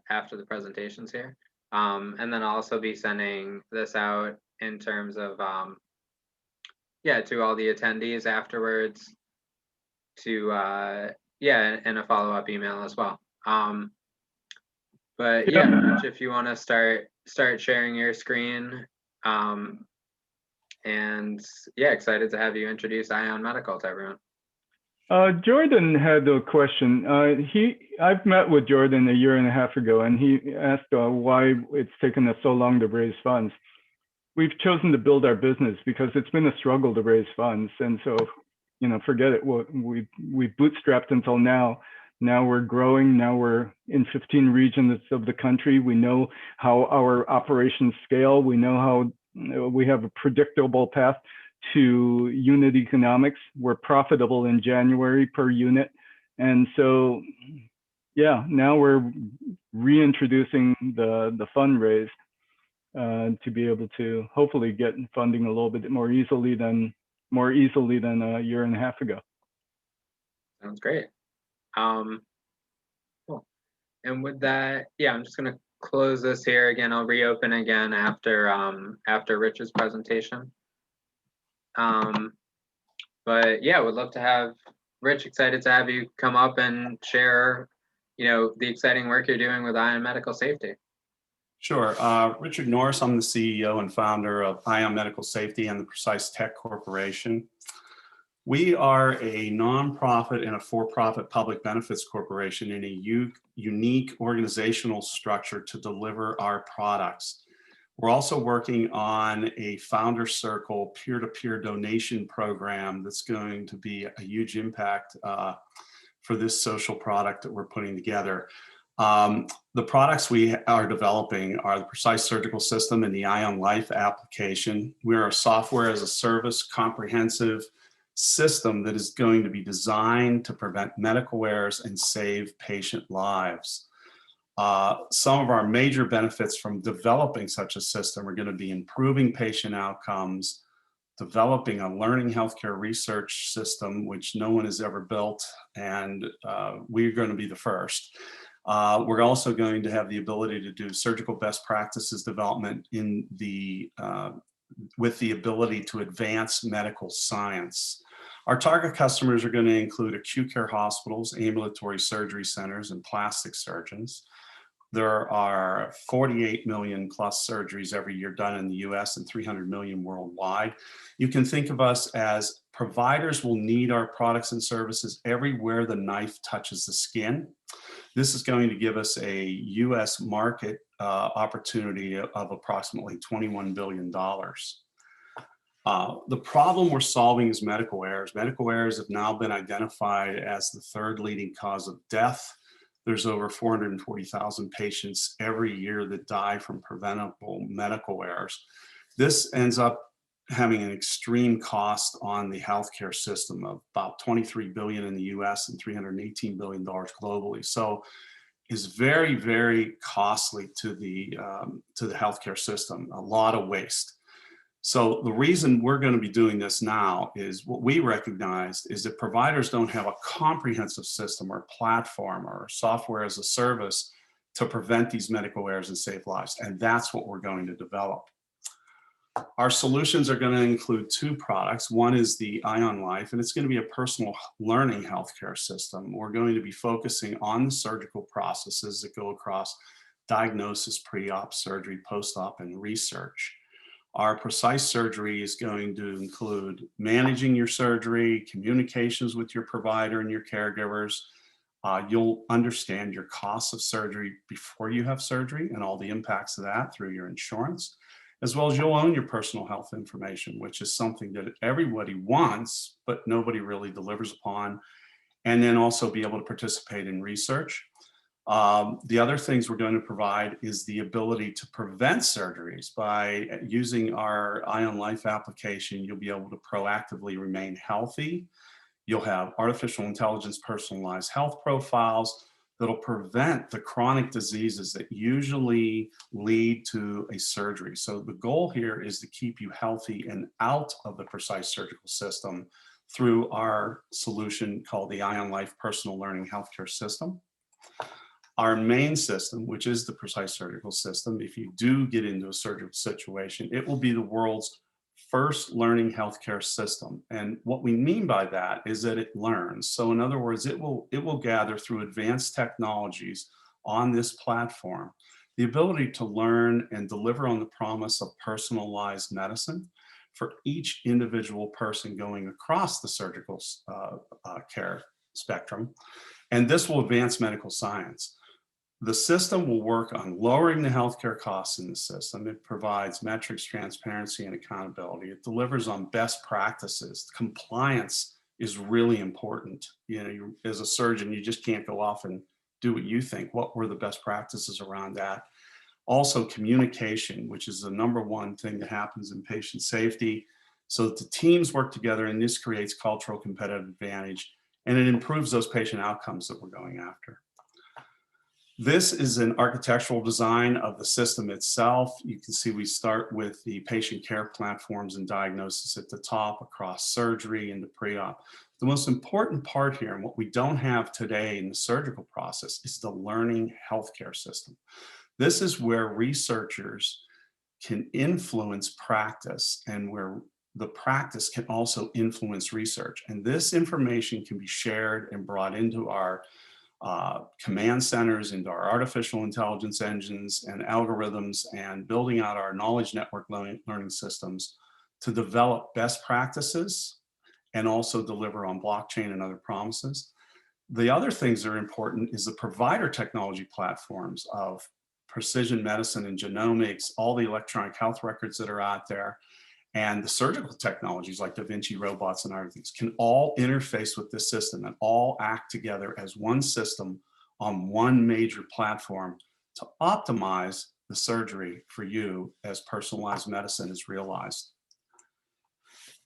presentations here. And then I'll also be sending this out in terms of yeah, to all the attendees afterwards, to yeah, and a follow-up email as well. But yeah, Rich, if you want to start sharing your screen, and yeah, excited to have you introduce Ion Medical to everyone. Jordan had a question. I've met with Jordan 1.5 years ago, and he asked why it's taken us so long to raise funds. We've chosen to build our business because it's been a struggle to raise funds, and so, you know, forget it. We bootstrapped until now. Now we're growing. Now we're in 15 regions of the country. We know how our operations scale. We know how we have a predictable path to unit economics. We're profitable in January per unit. And so, yeah, now we're reintroducing the fundraise to be able to hopefully get funding a little bit more easily than 1.5 years ago. Sounds great. Cool. And with that, yeah, I'm just gonna close this here again. I'll reopen again after Rich's presentation. But yeah, would love to have Rich. Excited to have you come up and share, you know, the exciting work you're doing with Ion Medical Safety. Sure. Richard Norris, I'm the CEO and founder of Ion Medical Safety and the Precise Tech Corporation. We are a nonprofit and a for-profit public benefits corporation in a unique organizational structure to deliver our products. We're also working on a Founder Circle peer-to-peer donation program that's going to be a huge impact for this social product that we're putting together. The products we are developing are the Precise Surgical System and the Ion Life application. We're a software as a service comprehensive system that is going to be designed to prevent medical errors and save patient lives. Some of our major benefits from developing such a system are going to be improving patient outcomes, developing a learning healthcare research system, which no one has ever built, and we're going to be the first. We're also going to have the ability to do surgical best practices development in the with the ability to advance medical science. Our target customers are going to include acute care hospitals, ambulatory surgery centers, and plastic surgeons. There are 48 million plus surgeries every year done in the US and 300 million worldwide. You can think of us as providers will need our products and services everywhere the knife touches the skin. This is going to give us a US market opportunity of approximately $21 billion. The problem we're solving is medical errors. Medical errors have now been identified as the third leading cause of death. There's over 440,000 patients every year that die from preventable medical errors. This ends up having an extreme cost on the healthcare system of about $23 billion in the US and $318 billion globally. So is very, very costly to the healthcare system, a lot of waste. So the reason we're going to be doing this now is what we recognized is that providers don't have a comprehensive system or platform or software as a service to prevent these medical errors and save lives. And that's what we're going to develop. Our solutions are going to include two products. One is the Ion Life, and it's going to be a personal learning healthcare system. We're going to be focusing on the surgical processes that go across diagnosis, pre-op, surgery, post-op, and research. Our Precise Surgery is going to include managing your surgery, communications with your provider and your caregivers. You'll understand your costs of surgery before you have surgery and all the impacts of that through your insurance, as well as you'll own your personal health information, which is something that everybody wants, but nobody really delivers upon, and then also be able to participate in research. The other things we're going to provide is the ability to prevent surgeries. By using our Ion Life application, you'll be able to proactively remain healthy. You'll have artificial intelligence personalized health profiles that'll prevent the chronic diseases that usually lead to a surgery. So the goal here is to keep you healthy and out of the precise surgical system through our solution called the Ion Life Personal Learning Healthcare System. Our main system, which is the precise surgical system, if you do get into a surgical situation, it will be the world's first learning healthcare system. And what we mean by that is that it learns. So in other words, it will gather through advanced technologies on this platform the ability to learn and deliver on the promise of personalized medicine for each individual person going across the surgical care spectrum. And this will advance medical science. The system will work on lowering the healthcare costs in the system. It provides metrics, transparency, and accountability. It delivers on best practices. Compliance is really important. You know, as a surgeon, you just can't go off and do what you think. What were the best practices around that? Also, communication, which is the #1 thing that happens in patient safety. So that the teams work together, and this creates cultural competitive advantage, and it improves those patient outcomes that we're going after. This is an architectural design of the system itself. You can see we start with the patient care platforms and diagnosis at the top, across surgery into pre-op. The most important part here, and what we don't have today in the surgical process, is the learning healthcare system. This is where researchers can influence practice, and where the practice can also influence research. And this information can be shared and brought into our command centers, into our artificial intelligence engines and algorithms, and building out our knowledge network learning systems to develop best practices and also deliver on blockchain and other promises. The other things that are important is the provider technology platforms of precision medicine and genomics, all the electronic health records that are out there, and the surgical technologies like Da Vinci robots and other things can all interface with this system and all act together as one system on one major platform to optimize the surgery for you as personalized medicine is realized.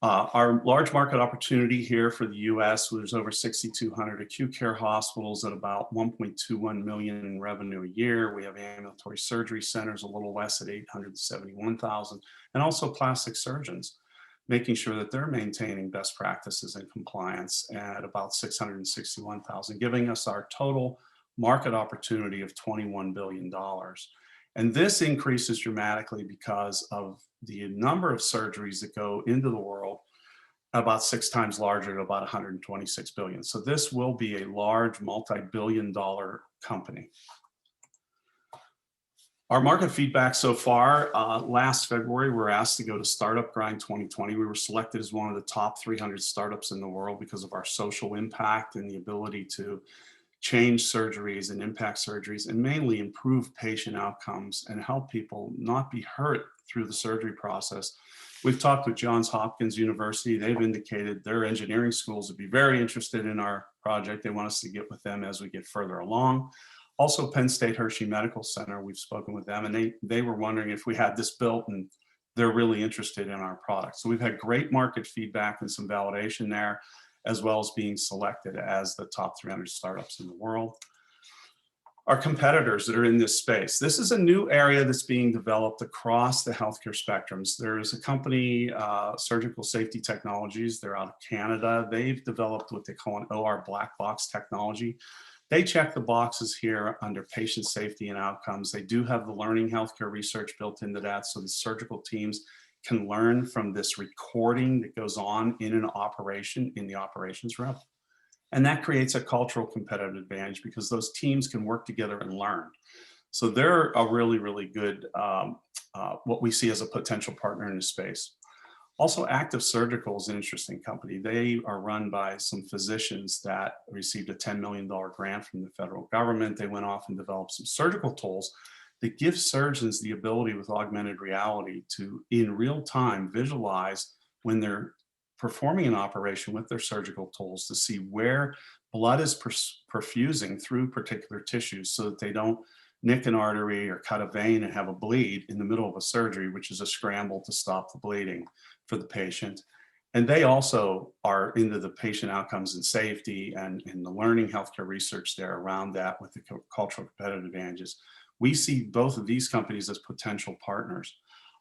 Our large market opportunity here for the US, there's over 6,200 acute care hospitals at about 1.21 million in revenue a year. We have ambulatory surgery centers, a little less at 871,000, and also plastic surgeons, making sure that they're maintaining best practices and compliance at about 661,000, giving us our total market opportunity of $21 billion. And this increases dramatically because of the number of surgeries that go into the world, about 6 times larger at about 126 billion. So this will be a large multi-billion-dollar company. Our market feedback so far, last February, we were asked to go to Startup Grind 2020. We were selected as one of the top 300 startups in the world because of our social impact and the ability to change surgeries and impact surgeries, and mainly improve patient outcomes and help people not be hurt through the surgery process. We've talked with Johns Hopkins University. They've indicated their engineering schools would be very interested in our project. They want us to get with them as we get further along. Also, Penn State Hershey Medical Center, we've spoken with them, and they were wondering if we had this built, and they're really interested in our product. So we've had great market feedback and some validation there, as well as being selected as the top 300 startups in the world. Our competitors that are in this space. This is a new area that's being developed across the healthcare spectrums. There's a company, Surgical Safety Technologies, they're out of Canada. They've developed what they call an OR black box technology. They check the boxes here under patient safety and outcomes. They do have the learning healthcare research built into that, so the surgical teams can learn from this recording that goes on in an operation in the operations room. And that creates a cultural competitive advantage because those teams can work together and learn. So they're a really, really good, what we see as a potential partner in this space. Also, Active Surgical is an interesting company. They are run by some physicians that received a $10 million grant from the federal government. They went off and developed some surgical tools that give surgeons the ability with augmented reality to, in real time, visualize when they're performing an operation with their surgical tools to see where blood is perfusing through particular tissues so that they don't nick an artery or cut a vein and have a bleed in the middle of a surgery, which is a scramble to stop the bleeding for the patient. And they also are into the patient outcomes and safety and the learning healthcare research there around that with the cultural competitive advantages. We see both of these companies as potential partners.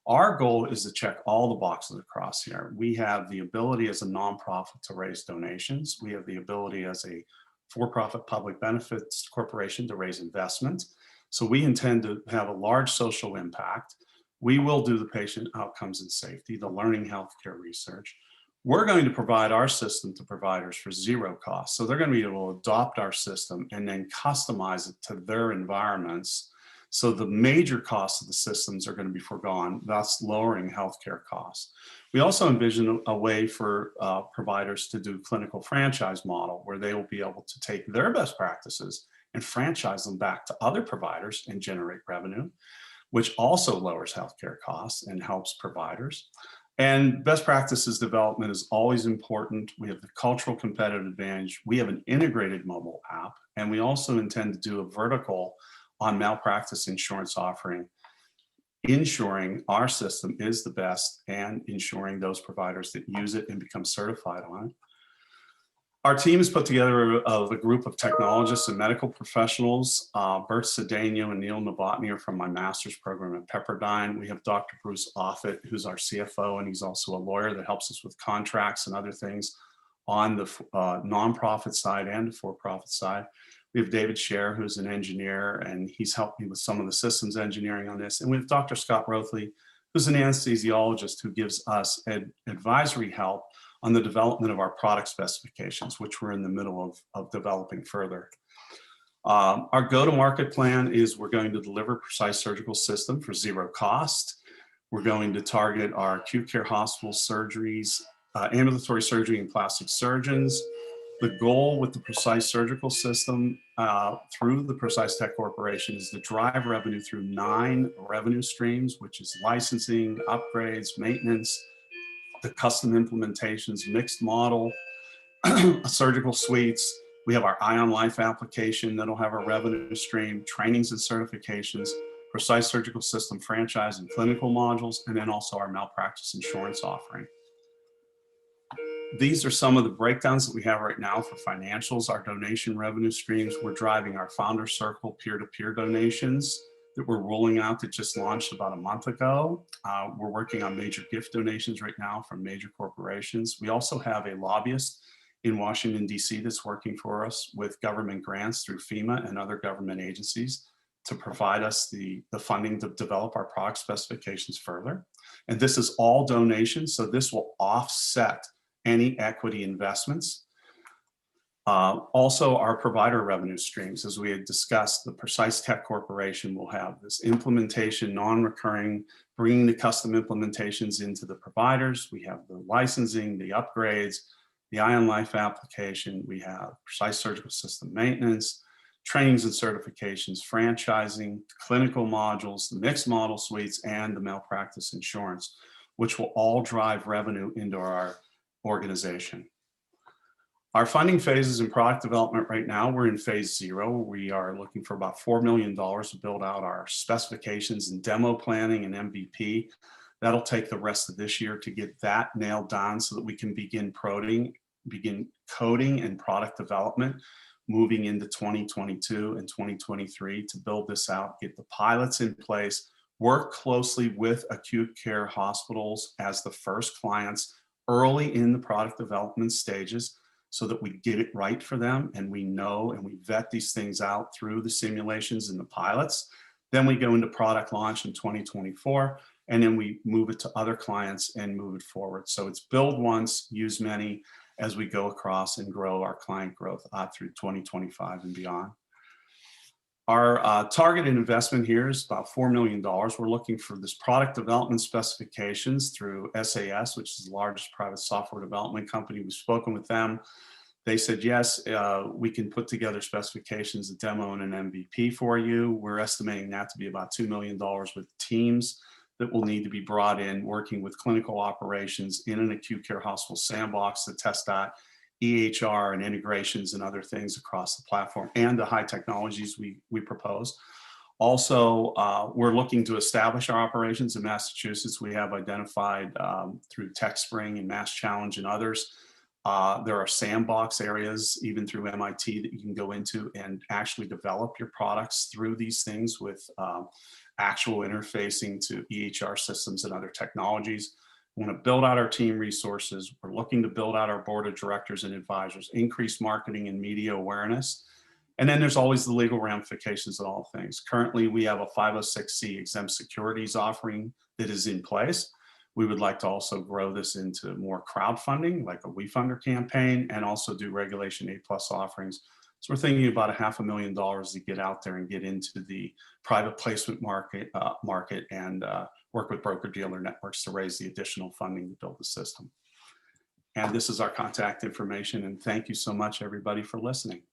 Our goal is to check all the boxes across here. We have the ability as a nonprofit to raise donations. We have the ability as a for-profit public benefits corporation to raise investment. So we intend to have a large social impact. We will do the patient outcomes and safety, the learning healthcare research. We're going to provide our system to providers for zero cost. So they're going to be able to adopt our system and then customize it to their environments. So the major costs of the systems are going to be foregone, thus lowering healthcare costs. We also envision a way for providers to do clinical franchise model where they will be able to take their best practices and franchise them back to other providers and generate revenue, which also lowers healthcare costs and helps providers. And best practices development is always important. We have the cultural competitive advantage. We have an integrated mobile app, and we also intend to do a vertical on malpractice insurance offering, ensuring our system is the best and ensuring those providers that use it and become certified on it. Our team has put together a group of technologists and medical professionals. Bert Cedeno and Neil Novotny are from my master's program at Pepperdine. We have Dr. Bruce Offit, who's our CFO, and he's also a lawyer that helps us with contracts and other things on the nonprofit side and the for-profit side. We have David Scher, who's an engineer, and he's helped me with some of the systems engineering on this. And we have Dr. Scott Rothley, who's an anesthesiologist who gives us advisory help on the development of our product specifications, which we're in the middle of developing further. Our go-to-market plan is we're going to deliver Precise Surgical System for zero cost. We're going to target our acute care hospital surgeries, ambulatory surgery and plastic surgeons. The goal with the Precise Surgical System through the Precise Tech Corporation is to drive revenue through 9 revenue streams, which is licensing, upgrades, maintenance, the custom implementations, mixed model, surgical suites. We have our Ion Life application that'll have a revenue stream, trainings and certifications, Precise Surgical System franchise and clinical modules, and then also our malpractice insurance offering. These are some of the breakdowns that we have right now for financials, our donation revenue streams. We're driving our Founder Circle peer-to-peer donations that we're rolling out that just launched about a month ago. We're working on major gift donations right now from major corporations. We also have a lobbyist in Washington, DC that's working for us with government grants through FEMA and other government agencies to provide us the funding to develop our product specifications further. And this is all donations, so this will offset any equity investments. Also, our provider revenue streams, as we had discussed, the Precise Tech Corporation will have this implementation, non-recurring, bringing the custom implementations into the providers. We have the licensing, the upgrades, the Ion Life application. We have Precise Surgical System maintenance, trainings and certifications, franchising, clinical modules, the mixed model suites, and the malpractice insurance, which will all drive revenue into our organization. Our funding phases in product development right now, we're in phase 0. We are looking for about $4 million to build out our specifications and demo planning and MVP. That'll take the rest of this year to get that nailed down so that we can begin coding and product development moving into 2022 and 2023 to build this out, get the pilots in place, work closely with acute care hospitals as the first clients early in the product development stages so that we get it right for them and we know and we vet these things out through the simulations and the pilots. Then we go into product launch in 2024, and then we move it to other clients and move it forward. So it's build once, use many as we go across and grow our client growth through 2025 and beyond. Our targeted investment here is about $4 million. We're looking for this product development specifications through SAS, which is the largest private software development company. We've spoken with them. They said, yes, we can put together specifications, a demo, and an MVP for you. We're estimating that to be about $2 million with teams that will need to be brought in, working with clinical operations in an acute care hospital sandbox to test that EHR and integrations and other things across the platform and the high technologies we propose. Also, we're looking to establish our operations in Massachusetts. We have identified through TechSpring and Mass Challenge and others. There are sandbox areas, even through MIT, that you can go into and actually develop your products through these things with actual interfacing to EHR systems and other technologies. We want to build out our team resources. We're looking to build out our board of directors and advisors, increase marketing and media awareness. And then there's always the legal ramifications of all things. Currently, we have a 506c exempt securities offering that is in place. We would like to also grow this into more crowdfunding, like a WeFunder campaign, and also do Regulation A+ offerings. So we're thinking about $500,000 to get out there and get into the private placement market and work with broker-dealer networks to raise the additional funding to build the system. And this is our contact information. And thank you so much, everybody, for listening.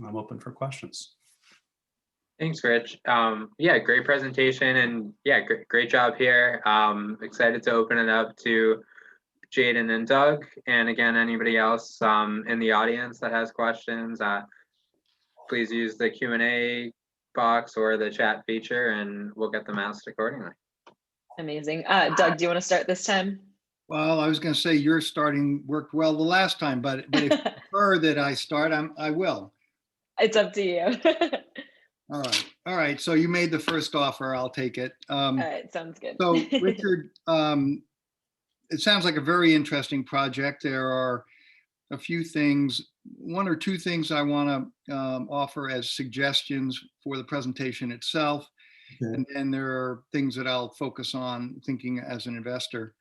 I'm open for questions. Thanks, Rich. Yeah, great presentation, and yeah, great job here. Excited to open it up to Jaden and Doug, and again, anybody else in the audience that has questions, please use the Q&A box or the chat feature, and we'll get them asked accordingly. Amazing. Doug, do you want to start this time? Well, I was going to say your starting worked well the last time, but if you prefer that I start, I will. It's up to you. All right. So you made the first offer. I'll take it. All right, sounds good. So Richard, it sounds like a very interesting project. There are a few things, one or two things I want to offer as suggestions for the presentation itself. Okay. And then there are things that I'll focus on thinking as an investor.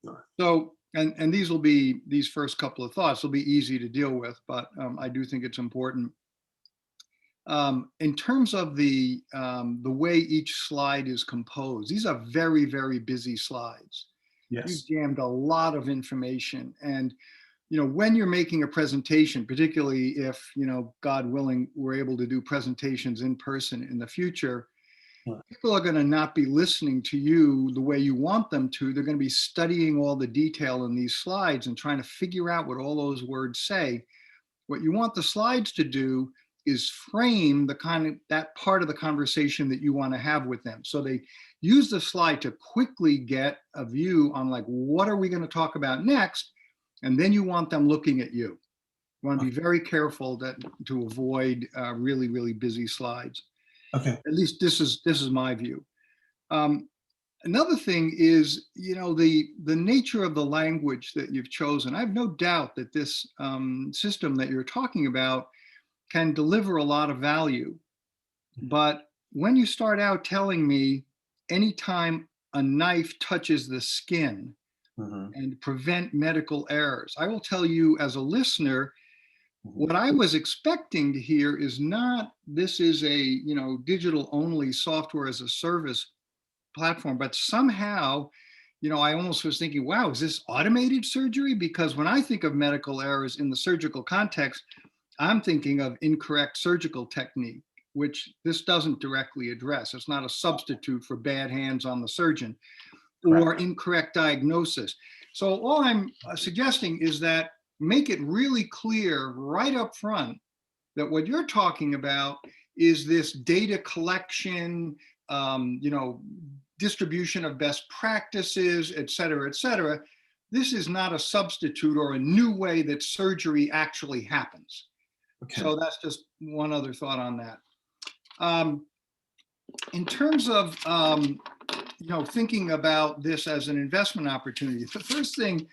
Sure. So, and these first couple of thoughts will be easy to deal with, but I do think it's important. In terms of the way each slide is composed, these are very, very busy slides. Yes. You've jammed a lot of information. And, you know, when you're making a presentation, particularly if, you know, God willing, we're able to do presentations in person in the future, people are going to not be listening to you the way you want them to. They're going to be studying all the detail in these slides and trying to figure out what all those words say. What you want the slides to do is frame that part of the conversation that you want to have with them. So they use the slide to quickly get a view on, like, what are we going to talk about next? And then you want them looking at you. You want to be very careful to avoid really, really busy slides. Okay. At least this is my view. Another thing is, you know, the nature of the language that you've chosen. I have no doubt that this system that you're talking about can deliver a lot of value. But when you start out telling me anytime a knife touches the skin and prevent medical errors, I will tell you as a listener, what I was expecting to hear is not, this is a, you know, digital only software as a service platform, but somehow, you know, I almost was thinking, wow, is this automated surgery? Because when I think of medical errors in the surgical context, I'm thinking of incorrect surgical technique, which this doesn't directly address. It's not a substitute for bad hands on the surgeon or incorrect diagnosis. So all I'm suggesting is that make it really clear right up front that what you're talking about is this data collection, you know, distribution of best practices, et cetera, et cetera. This is not a substitute or a new way that surgery actually happens. Okay. So that's just one other thought on that. In terms of, you know, thinking about this as an investment opportunity, the first thing,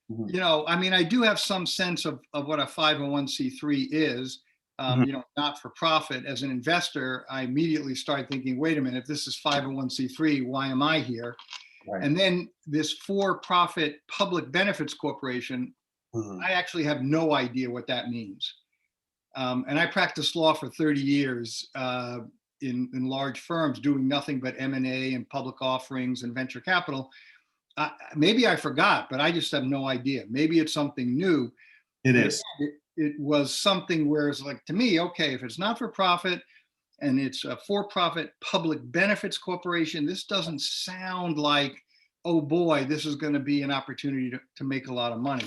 you know, I mean, I do have some sense of what a 501c3 is, you know, not for profit. As an investor, I immediately start thinking, wait a minute, if this is 501c3, why am I here? Right. And then this for-profit public benefits corporation, I actually have no idea what that means. And I practiced law for 30 years in large firms doing nothing but M&A and public offerings and venture capital. Maybe I forgot, but I just have no idea. Maybe it's something new. It is. It was something where it's like, to me, okay, if it's not for profit and it's a for-profit public benefits corporation. This doesn't sound like, oh boy, this is going to be an opportunity to make a lot of money.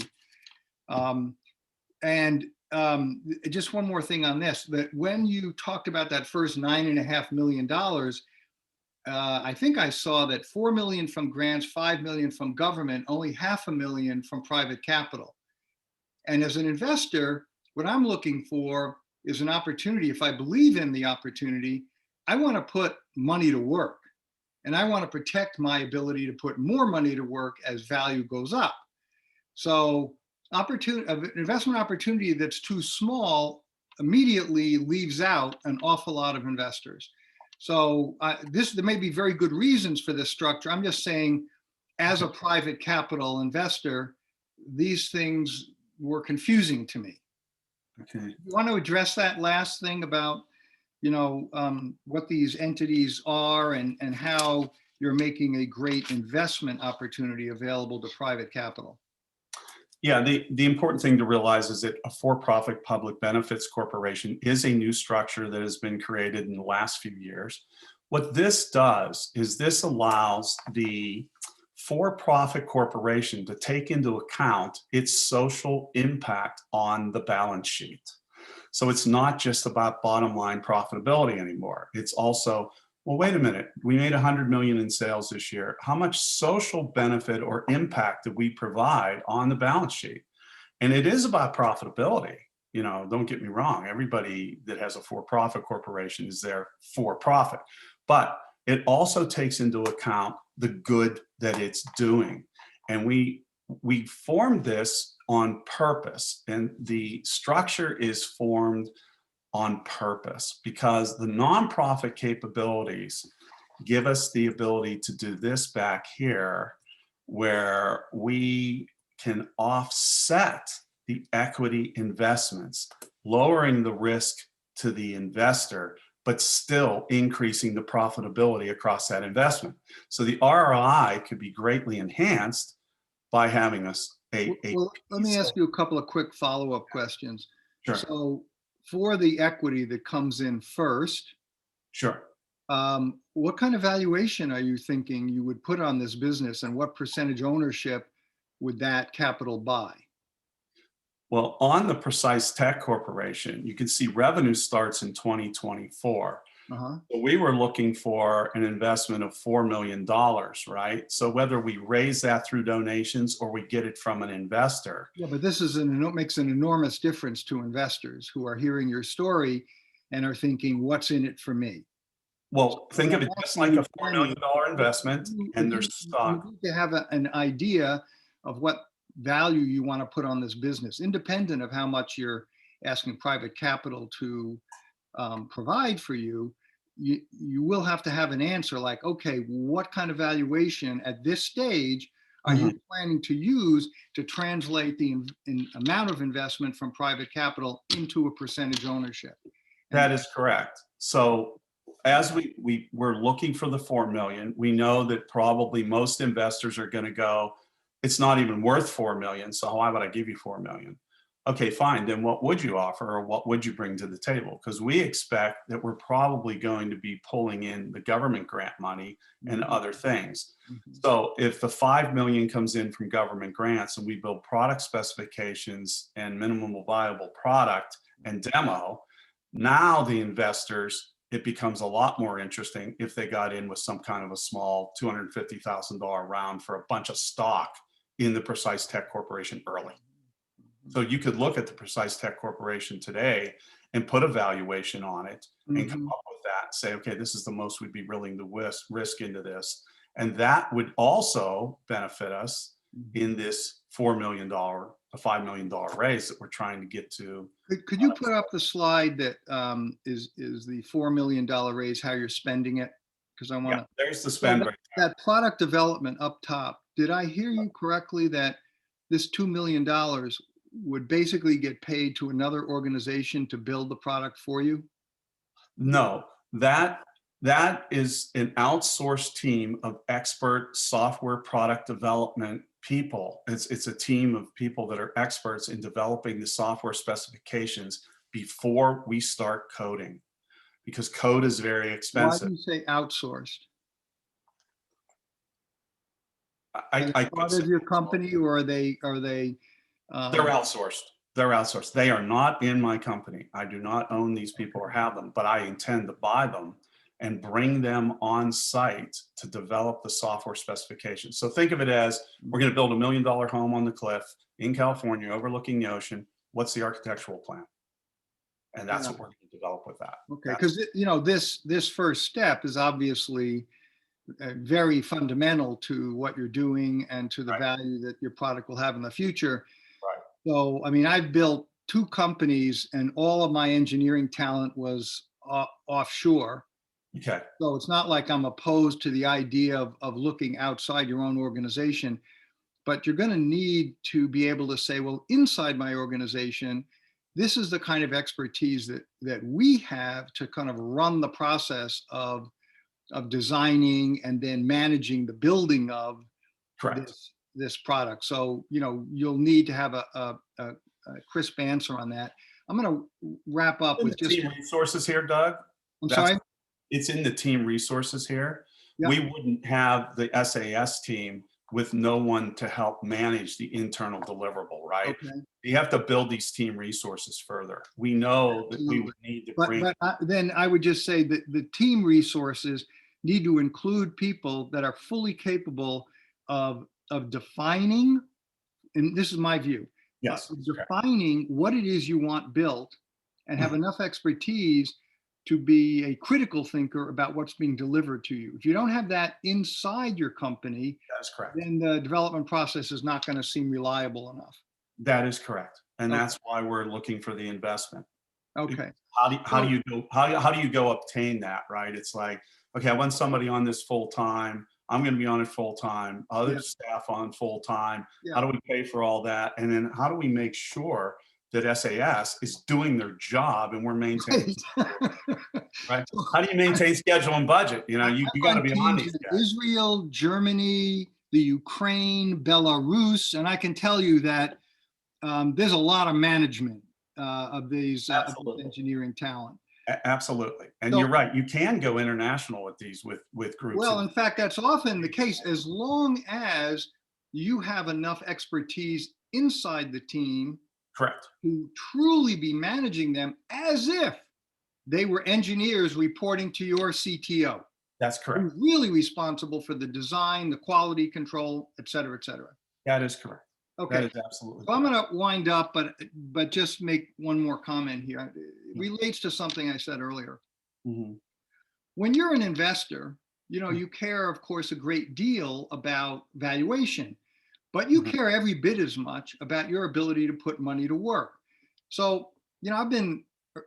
Just one more thing on this, that when you talked about that first $9.5 million, I think I saw that 4 million from grants, 5 million from government, only $500,000 from private capital. And as an investor, what I'm looking for is an opportunity. If I believe in the opportunity, I want to put money to work, and I want to protect my ability to put more money to work as value goes up. So investment opportunity that's too small immediately leaves out an awful lot of investors. So there may be very good reasons for this structure. I'm just saying, as a private capital investor, these things were confusing to me. Okay. You want to address that last thing about, what these entities are and how you're making a great investment opportunity available to private capital? Yeah, the important thing to realize is that a for-profit public benefits corporation is a new structure that has been created in the last few years. What this does is this allows the for-profit corporation to take into account its social impact on the balance sheet. So it's not just about bottom line profitability anymore. It's also, well, wait a minute, we made 100 million in sales this year. How much social benefit or impact did we provide on the balance sheet? And it is about profitability. Don't get me wrong. Everybody that has a for-profit corporation is there for profit, but it also takes into account the good that it's doing. And we formed this on purpose, and the structure is formed on purpose because the nonprofit capabilities give us the ability to do this back here, where we can offset the equity investments, lowering the risk to the investor, but still increasing the profitability across that investment. So the ROI could be greatly enhanced by having Well, let me ask you a couple of quick follow-up questions. Sure. So for the equity that comes in first, Sure. what kind of valuation are you thinking you would put on this business, and what percentage ownership would that capital buy? Well, on the Precise Tech Corporation, you can see revenue starts in 2024. Uh-huh. So we were looking for an investment of $4 million, right? So whether we raise that through donations or we get it from an investor. Yeah, but this makes an enormous difference to investors who are hearing your story and are thinking, what's in it for me? Well, think of it just like a $4 million investment, and there's stock. You need to have an idea of what value you want to put on this business, independent of how much you're asking private capital to provide for you. You will have to have an answer like, okay, what kind of valuation at this stage are you planning to use to translate the amount of investment from private capital into a percentage ownership? That is correct. So as we're looking for the 4 million, we know that probably most investors are going to go, it's not even worth 4 million. So why would I give you 4 million? Okay, fine. Then what would you offer, or what would you bring to the table? Because we expect that we're probably going to be pulling in the government grant money and other things. So if the 5 million comes in from government grants and we build product specifications and minimum viable product and demo, now the investors, it becomes a lot more interesting if they got in with some kind of a small $250,000 round for a bunch of stock in the Precise Tech Corporation early. So you could look at the Precise Tech Corporation today and put a valuation on it and come up with that, say, okay, this is the most we'd be willing to risk into this. And that would also benefit us in this $4 million, a $5 million raise that we're trying to get to. Could you put up the slide that is the $4 million raise, how you're spending it? Because I want to. There's the spend right there. That product development up top, did I hear you correctly that this $2 million would basically get paid to another organization to build the product for you? No, that is an outsourced team of expert software product development people. It's a team of people that are experts in developing the software specifications before we start coding. because code is very Why expensive. do you say outsourced? I Are they could part say of your company, or are they, they're outsourced. They're outsourced. They are not in my company. I do not own these people or have them, but I intend to buy them and bring them on site to develop the software specifications. So think of it as, we're going to build $1 million home on the cliff in California overlooking the ocean. What's the architectural plan? And that's Yeah. what we're going to develop with that. okay, because, this first step is obviously very fundamental to what you're doing and to the Right. value that your product will have in the future. Right. So, I mean, I've built 2 companies and all of my engineering talent was offshore. Okay. So it's not like I'm opposed to the idea of looking outside your own organization, but you're going to need to be able to say, well, inside my organization, this is the kind of expertise that we have to kind of run the process of designing and then managing the building of Correct. this product. So, you'll need to have a crisp answer on that. I'm going to wrap up In with the just, team resources here, Doug. I'm That's- sorry. It's in the team resources here. Yep. We wouldn't have the SAS team with no one to help manage the internal deliverable, right? Okay. You have to build these team resources further. We know that we would need to bring. But then I would just say that the team resources need to include people that are fully capable of defining, and this is my view, Yes. defining what it is you want built and have enough expertise to be a critical thinker about what's being delivered to you. If you don't have that inside your company, That's correct. then the development process is not going to seem reliable enough. That is correct. And Okay. that's why we're looking for the investment. Okay. How do you go obtain that, right? It's like, okay, I want somebody on this full time. I'm going to be on it full time. Other Yeah. staff on full time. Yeah. How do we pay for all that? And then how do we make sure that SAS is doing their job and we're maintaining, right? How do you maintain schedule and budget? You got to be on these guys. Israel, Germany, the Ukraine, Belarus, and I can tell you that there's a lot of management of these Absolutely. engineering talent. Absolutely. And So- you're right. You can go international with these, with groups. Well, in fact, that's often the case, as long as you have enough expertise inside the team Correct. to truly be managing them as if they were engineers reporting to your CTO. That's correct. Who's really responsible for the design, the quality control, et cetera, et cetera. That is correct. That Okay, is absolutely. so I'm going to wind up, but just make one more comment here. It relates to something I said earlier. Mhm. When you're an investor, you care, of course, a great deal about valuation, but you Mhm. care every bit as much about your ability to put money to work. So, I've been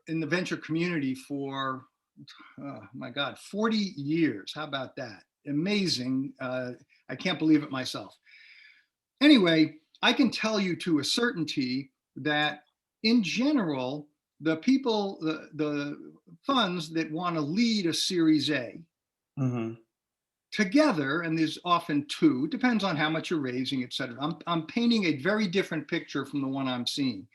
in the venture community for, oh my God, 40 years. How about that? Amazing. I can't believe it myself. Anyway, I can tell you to a certainty that in general, the people, the funds that want to lead a Series A Mhm. together, and there's often 2, depends on how much you're raising, et cetera. I'm painting a very different picture from the one I'm seeing.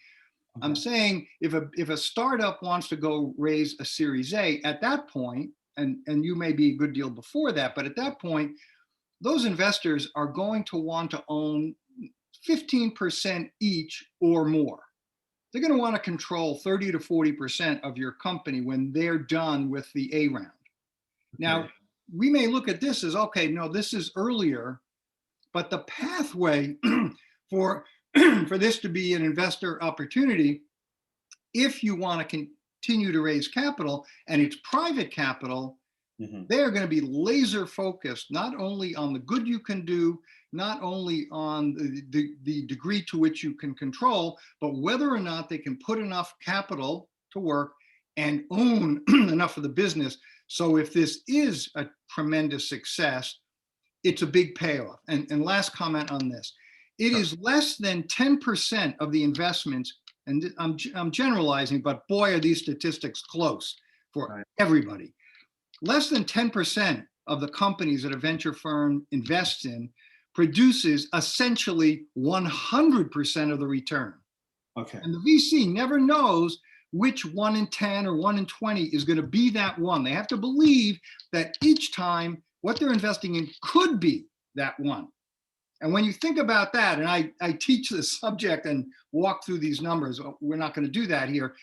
I'm Okay. saying if a startup wants to go raise a Series A at that point, and you may be a good deal before that, but at that point, those investors are going to want to own 15% each or more. They're going to want to control 30 to 40% of your company when they're done with the A round. Now, Okay. we may look at this as, okay, no, this is earlier, but the pathway for this to be an investor opportunity, if you want to continue to raise capital and it's private capital, Mhm. they are going to be laser focused, not only on the good you can do, not only on the degree to which you can control, but whether or not they can put enough capital to work and own enough of the business. So if this is a tremendous success, it's a big payoff. And last comment on this, it Sure. is less than 10% of the investments, and I'm generalizing, but boy, are these statistics close for Right. everybody. Less than 10% of the companies that a venture firm invests in produces essentially 100% of the return. Okay. And the VC never knows which 1 in 10 or 1 in 20 is going to be that one. They have to believe that each time what they're investing in could be that one. And when you think about that, and I teach this subject and walk through these numbers, we're not going to do that here,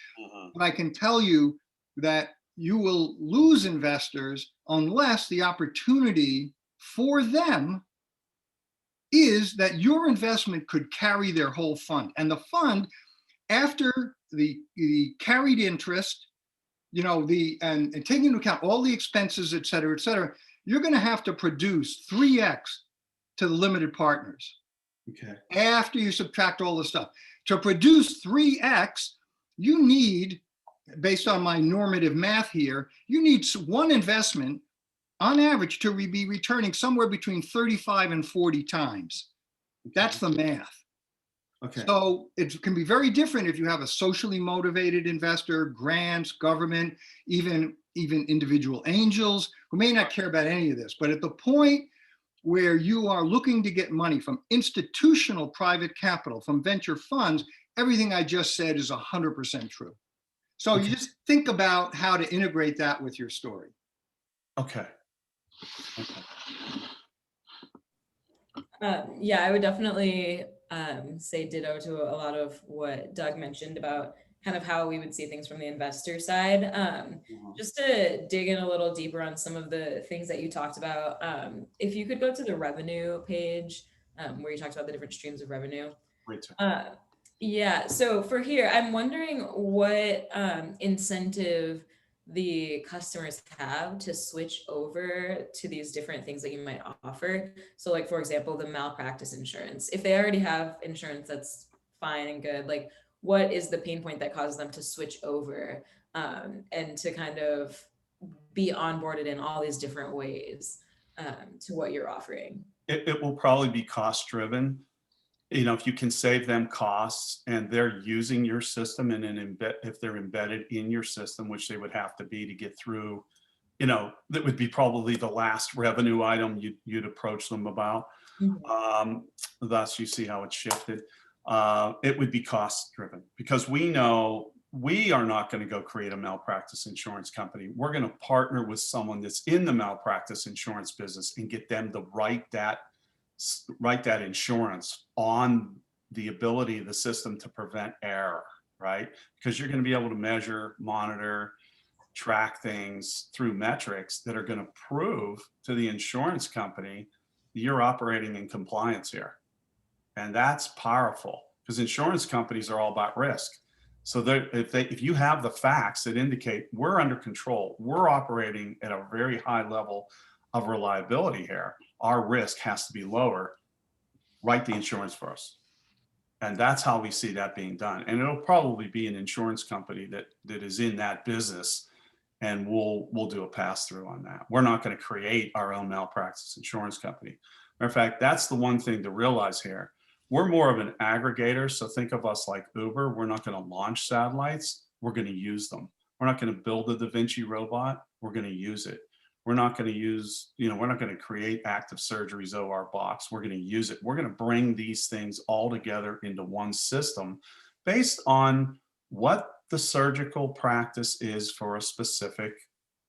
but I can tell you that you will lose investors unless the opportunity for them is that your investment could carry their whole fund. And the fund, after the carried interest, you know, and taking into account all the expenses, et cetera, you're going to have to produce 3x to the limited partners. Okay. After you subtract all the stuff. To produce 3x, you need, based on my normative math here, you need one investment on average to be returning somewhere between 35 and 40 times. That's the math. Okay. So it can be very different if you have a socially motivated investor, grants, government, even individual angels who may not care about any of this. But at the point where you are looking to get money from institutional private capital, from venture funds, everything I just said is 100% true. So you just think about how to integrate that with your story. Okay. Yeah, I would definitely say ditto to a lot of what Doug mentioned about kind of how we would see things from the investor side. Just to dig in a little deeper on some of the things that you talked about, if you could go to the revenue page where you talked about the different streams of revenue. Yeah, so for here, I'm wondering what incentive the customers have to switch over to these different things that you might offer. So like, for example, the malpractice insurance. If they already have insurance that's fine and good, like what is the pain point that causes them to switch over and to kind of be onboarded in all these different ways to what you're offering? It will probably be cost driven. You know, if you can save them costs and they're using your system and then if they're embedded in your system, which they would have to be to get through, you know, that would be probably the last revenue item you'd approach them about. Thus you see how it's shifted. It would be cost driven because we know we are not going to go create a malpractice insurance company. We're going to partner with someone that's in the malpractice insurance business and get them to write that insurance on the ability of the system to prevent error, right? Because you're going to be able to measure, monitor, track things through metrics that are going to prove to the insurance company you're operating in compliance here. And that's powerful because insurance companies are all about risk. So if you have the facts that indicate we're under control, we're operating at a very high level of reliability here, our risk has to be lower, write the insurance for us. And that's how we see that being done. And it'll probably be an insurance company that is in that business, and we'll do a pass through on that. We're not going to create our own malpractice insurance company. Matter of fact, that's the one thing to realize here. We're more of an aggregator. So think of us like Uber. We're not going to launch satellites. We're going to use them. We're not going to build a Da Vinci robot. We're going to use it. We're not going to use, we're not going to create active surgeries OR box. We're going to use it. We're going to bring these things all together into one system based on what the surgical practice is for a specific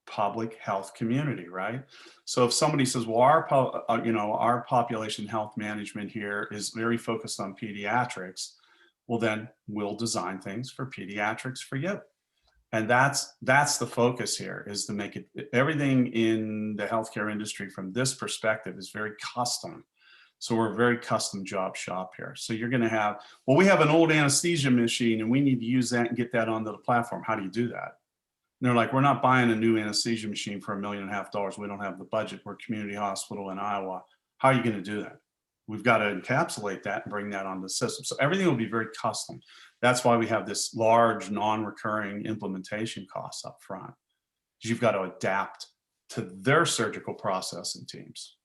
public health community, right? So if somebody says, well, our population health management here is very focused on pediatrics, well, then we'll design things for pediatrics for you. And that's the focus here, is to make it, everything in the healthcare industry from this perspective is very custom. So we're a very custom job shop here. So you're going to have, well, we have an old anesthesia machine and we need to use that and get that onto the platform. How do you do that? And they're like, we're not buying a new anesthesia machine for $1.5 million. We don't have the budget. We're a community hospital in Iowa. How are you going to do that? We've got to encapsulate that and bring that onto the system. So everything will be very custom. That's why we have this large non-recurring implementation costs up front. You've got to adapt to their surgical processing teams.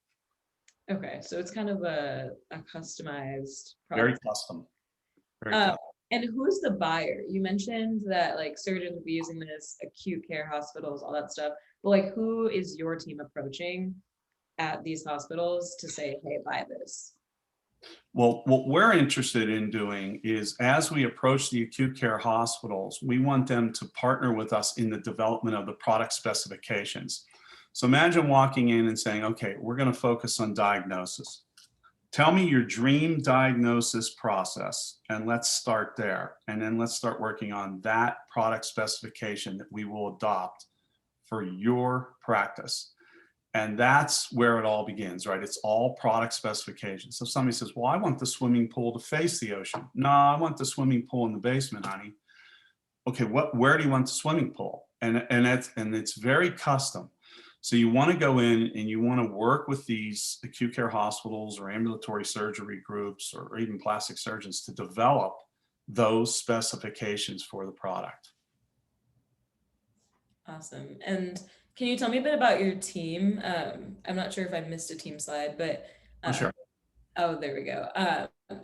Okay, so it's kind of a customized product. Very custom. Very custom. And who's the buyer? You mentioned that like surgeons would be using this, acute care hospitals, all that stuff. But like, who is your team approaching at these hospitals to say, hey, buy this? Well, what we're interested in doing is, as we approach the acute care hospitals, we want them to partner with us in the development of the product specifications. So imagine walking in and saying, okay, we're going to focus on diagnosis. Tell me your dream diagnosis process, and let's start there. And then let's start working on that product specification that we will adopt for your practice. And that's where it all begins, right? It's all product specifications. So somebody says, well, I want the swimming pool to face the ocean. No, I want the swimming pool in the basement, honey. Okay, where do you want the swimming pool? And it's very custom. So you want to go in and you want to work with these acute care hospitals or ambulatory surgery groups or even plastic surgeons to develop those specifications for the product. Awesome. And can you tell me a bit about your team? I'm not sure if I missed a team slide, but Sure. Oh, there we go.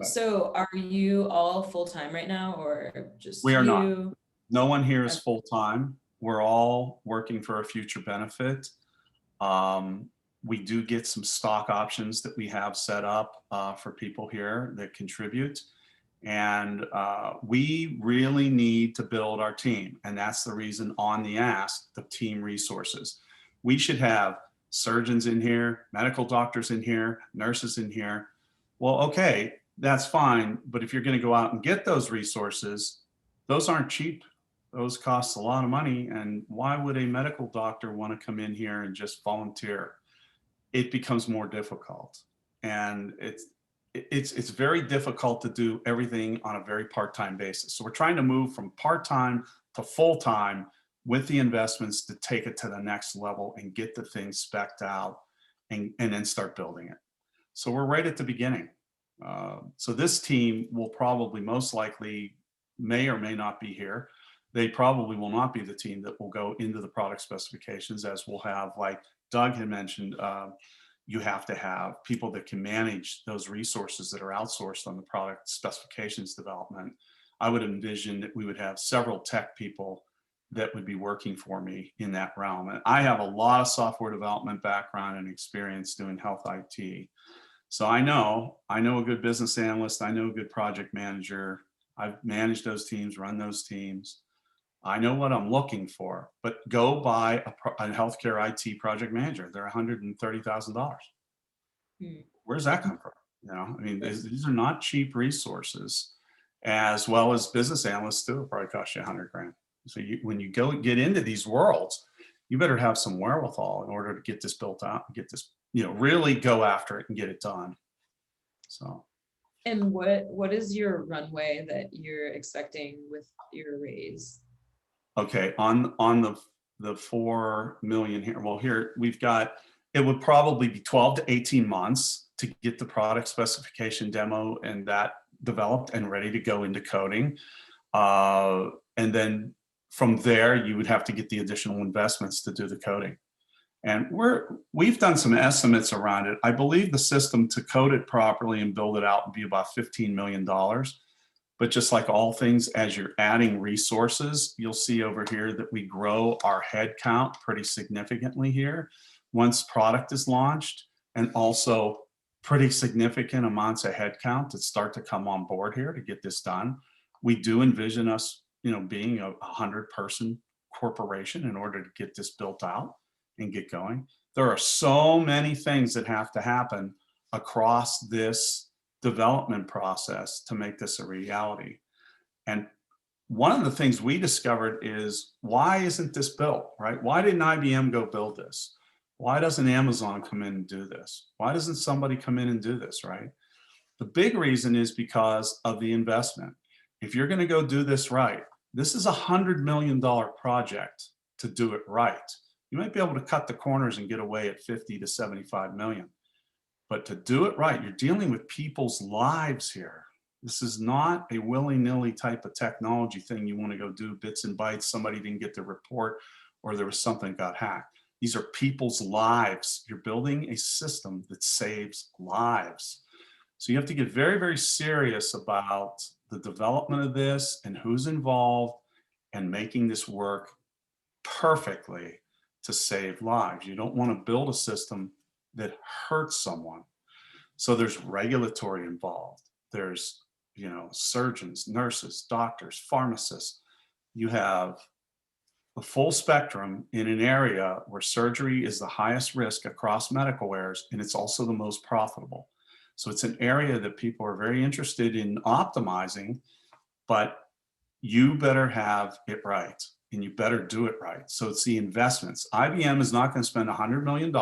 So are you all full-time right now, or just We are not. you? No one here is Okay. full-time. We're all working for a future benefit. We do get some stock options that we have set up for people here that contribute. And we really need to build our team. And that's the reason on the ask, the team resources. We should have surgeons in here, medical doctors in here, nurses in here. Well, okay, that's fine. But if you're going to go out and get those resources, those aren't cheap. Those cost a lot of money. And why would a medical doctor want to come in here and just volunteer? It becomes more difficult. And it's very difficult to do everything on a very part-time basis. So we're trying to move from part-time to full-time with the investments to take it to the next level and get the thing spec'd out and then start building it. So we're right at the beginning. So this team will probably most likely may or may not be here. They probably will not be the team that will go into the product specifications, as we'll have, like Doug had mentioned, you have to have people that can manage those resources that are outsourced on the product specifications development. I would envision that we would have several tech people that would be working for me in that realm. And I have a lot of software development background and experience doing health IT. So I know a good business analyst, I know a good project manager. I've managed those teams, run those teams. I know what I'm looking for, but go buy a healthcare IT project manager. They're $130,000. Where's that come from? You know, I mean, these are not cheap resources, as well as business analysts too. It'll probably cost you $100 grand. So when you go get into these worlds, you better have some wherewithal in order to get this built out, and get this, you know, really go after it and get it done. So. And what is your runway that you're expecting with your raise? Okay, on the 4 million here, well, here we've got, it would probably be 12 to 18 months to get the product specification demo and that developed and ready to go into coding. And then from there, you would have to get the additional investments to do the coding. And we've done some estimates around it. I believe the system to code it properly and build it out would be about $15 million. But just like all things, as you're adding resources, you'll see over here that we grow our head count pretty significantly here once product is launched, and also pretty significant amounts of head count that start to come on board here to get this done. We do envision us, you know, being a 100-person corporation in order to get this built out and get going. There are so many things that have to happen across this development process to make this a reality. And one of the things we discovered is, why isn't this built, right? Why didn't IBM go build this? Why doesn't Amazon come in and do this? Why doesn't somebody come in and do this, right? The big reason is because of the investment. If you're going to go do this right, this is a $100 million project to do it right. You might be able to cut the corners and get away at 50 to 75 million. But to do it right, you're dealing with people's lives here. This is not a willy-nilly type of technology thing you want to go do bits and bytes. Somebody didn't get the report, or there was something that got hacked. These are people's lives. You're building a system that saves lives. So you have to get very, very serious about the development of this and who's involved and making this work perfectly to save lives. You don't want to build a system that hurts someone. So there's regulatory involved. There's, surgeons, nurses, doctors, pharmacists. You have the full spectrum in an area where surgery is the highest risk across medical wares, and it's also the most profitable. So it's an area that people are very interested in optimizing, but you better have it right, and you better do it right. So it's the investments. IBM is not going to spend $100 million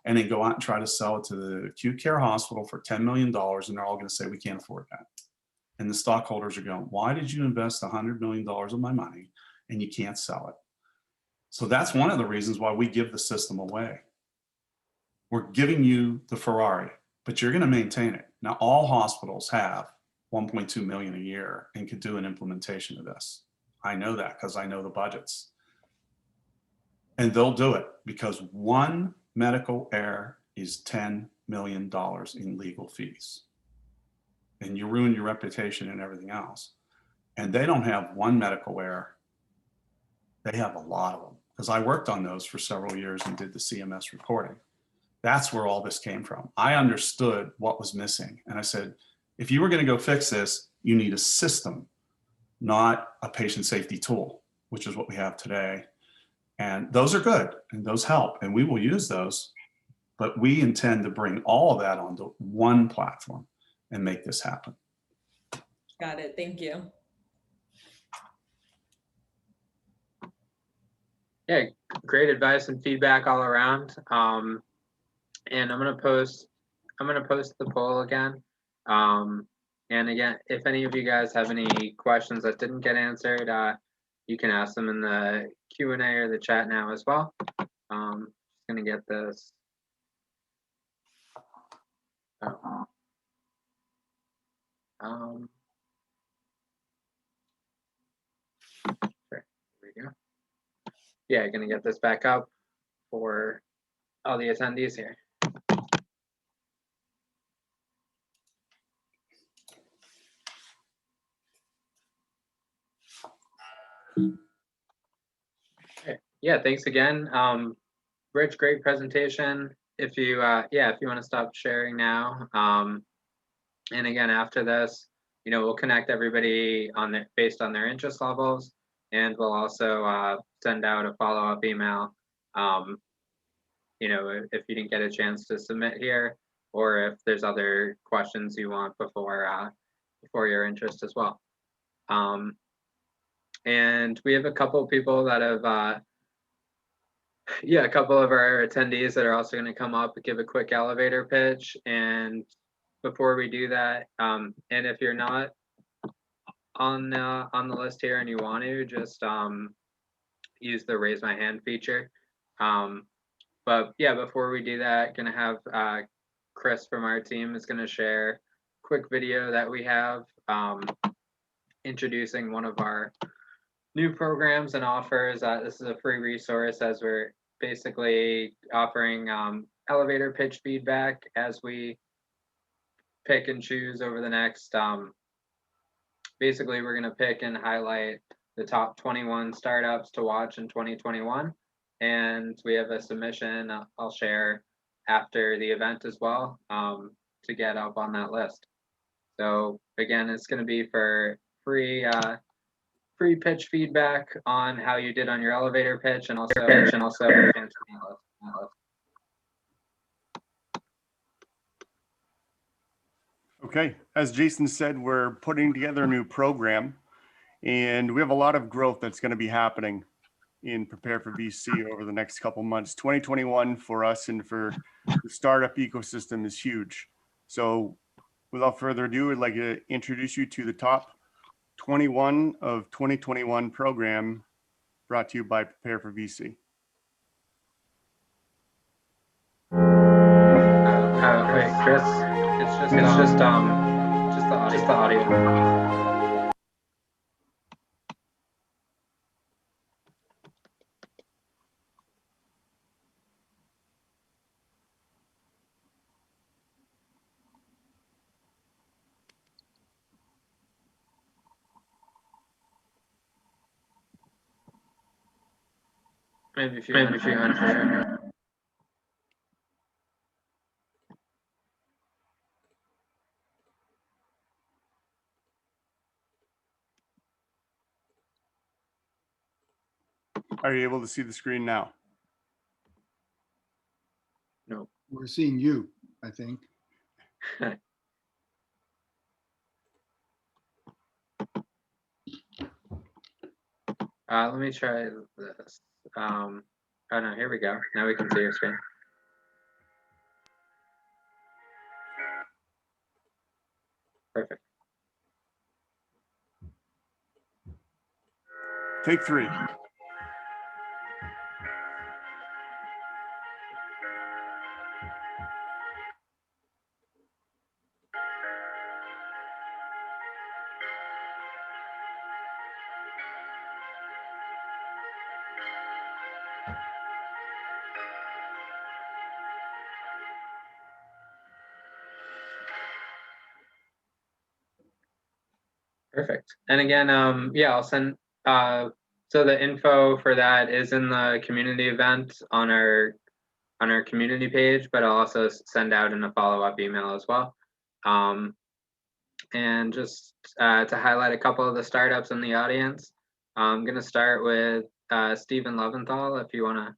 and then go out and try to sell it to the acute care hospital for $10 million, and they're all going to say, we can't afford that. And the stockholders are going, why did you invest $100 million of my money and you can't sell it? So that's one of the reasons why we give the system away. We're giving you the Ferrari, but you're going to maintain it. Now, all hospitals have 1.2 million a year and could do an implementation of this. I know that because I know the budgets. And they'll do it because one medical error is $10 million in legal fees. And you ruin your reputation and everything else. And they don't have one medical error. They have a lot of them, because I worked on those for several years and did the CMS reporting. That's where all this came from. I understood what was missing. And I said, if you were going to go fix this, you need a system, not a patient safety tool, which is what we have today. And those are good and those help, and we will use those, but we intend to bring all of that onto one platform and make this happen. Got it. Thank you. Yeah, great advice and feedback all around. And I'm gonna post the poll again. And again, if any of you guys have any questions that didn't get answered, you can ask them in the Q&A or the chat now as well. Just gonna get this. Oh. There we go. Yeah, gonna get this back up for all the attendees here. Okay. Yeah, thanks again. Rich, great presentation. If you if you want to stop sharing now. And again, after this, we'll connect everybody based on their interest levels, and we'll also send out a follow-up email. If you didn't get a chance to submit here, or if there's other questions you want before your interest as well. And we have a couple of people that have, a couple of our attendees that are also going to come up and give a quick elevator pitch. And before we do that, and if you're not on the list here and you want to, just use the raise my hand feature. But yeah, before we do that, gonna have Chris from our team is gonna share a quick video that we have introducing one of our new programs and offers. This is a free resource, as we're basically offering elevator pitch feedback as we pick and choose over the next, basically we're gonna pick and highlight the top 21 startups to watch in 2021. And we have a submission I'll share after the event as well to get up on that list. So again, it's going to be for free pitch feedback on how you did on your elevator pitch, and also Okay, as Jason said, we're putting together a new program, and we have a lot of growth that's going to be happening in Prepare for VC over the next couple months. 2021 for us and for the startup ecosystem is huge. So without further ado, I'd like to introduce you to the top 21 of 2021 program brought to you by Prepare for VC. Wait, Chris, it's just the audio. Maybe if you want to share. Are you able to see the screen now? No. We're seeing you, I think. Let me try this. Oh no, here we go. Now we can see your screen. Perfect. Take 3. Perfect. And again, yeah, I'll send, so the info for that is in the community event on our community page, but I'll also send out in a follow-up email as well. And just to highlight a couple of the startups in the audience, I'm going to start with Stephen Leventhal, if you want to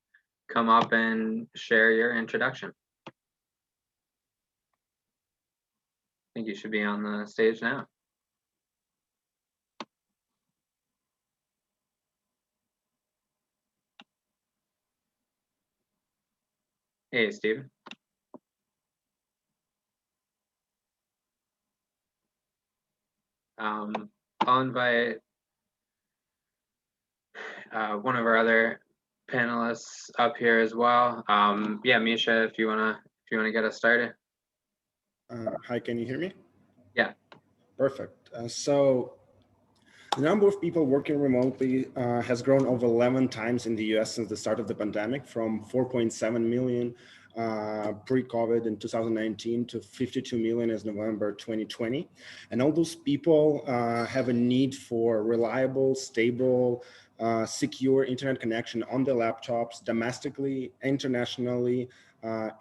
come up and share your introduction. I think you should be on the stage now. Hey, Stephen. I'll invite one of our other panelists up here as well. Yeah, Misha, if you wanna get us started. Hi, can you hear me? Yeah. Perfect. So the number of people working remotely has grown over 11 times in the US since the start of the pandemic, from 4.7 million pre-COVID in 2019 to 52 million as November 2020. And all those people have a need for reliable, stable, secure internet connection on their laptops, domestically, internationally,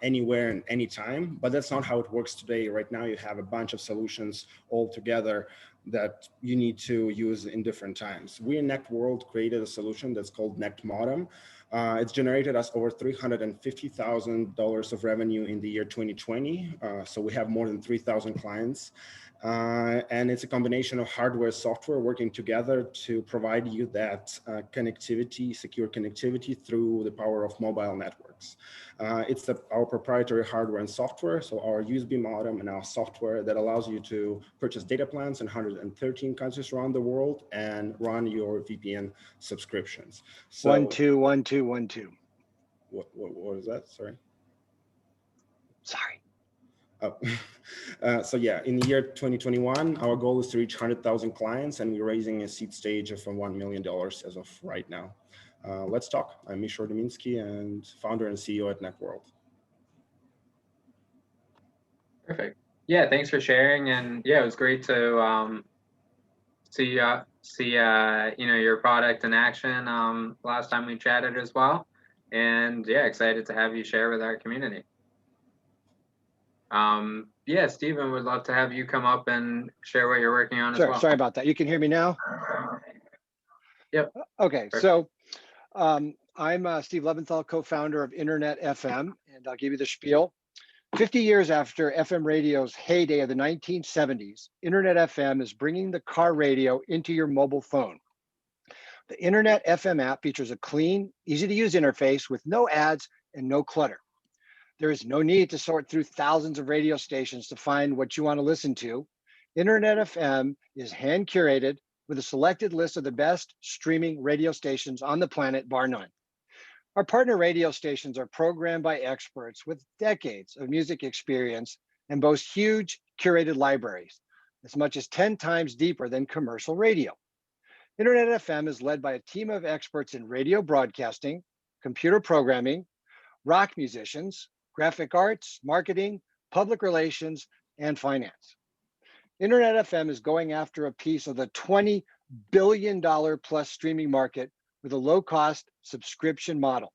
anywhere and anytime. But that's not how it works today. Right now, you have a bunch of solutions all together that you need to use in different times. We in Nect World created a solution that's called Nect Modem. It's generated us over $350,000 of revenue in the year 2020. So we have more than 3,000 clients. And it's a combination of hardware and software working together to provide you that connectivity, secure connectivity through the power of mobile networks. It's our proprietary hardware and software, so our USB modem and our software that allows you to purchase data plans in 113 countries around the world and run your VPN subscriptions. So 1 2 1 2 1 2. What is that? Sorry. Sorry. Oh. So yeah, in the year 2021, our goal is to reach 100,000 clients, and we're raising a seed stage of $1 million as of right now. Let's talk. I'm Misha Dominsky and founder and CEO at Nect World. Perfect. Yeah, thanks for sharing. And yeah, it was great to see you know, your product in action last time we chatted as well. And yeah, excited to have you share with our community. Yeah, Stephen, would love to have you come up and share what you're working on as well. Sorry about that. You can hear me now? Yep. Okay, Perfect. so I'm Steve Leventhal, co-founder of Internet FM, and I'll give you the spiel. 50 years after FM radio's heyday of the 1970s, Internet FM is bringing the car radio into your mobile phone. The Internet FM app features a clean, easy-to-use interface with no ads and no clutter. There is no need to sort through thousands of radio stations to find what you want to listen to. Internet FM is hand-curated with a selected list of the best streaming radio stations on the planet, bar none. Our partner radio stations are programmed by experts with decades of music experience and boast huge curated libraries, as much as 10 times deeper than commercial radio. Internet FM is led by a team of experts in radio broadcasting, computer programming, rock musicians, graphic arts, marketing, public relations, and finance. Internet FM is going after a piece of the $20 billion plus streaming market with a low-cost subscription model.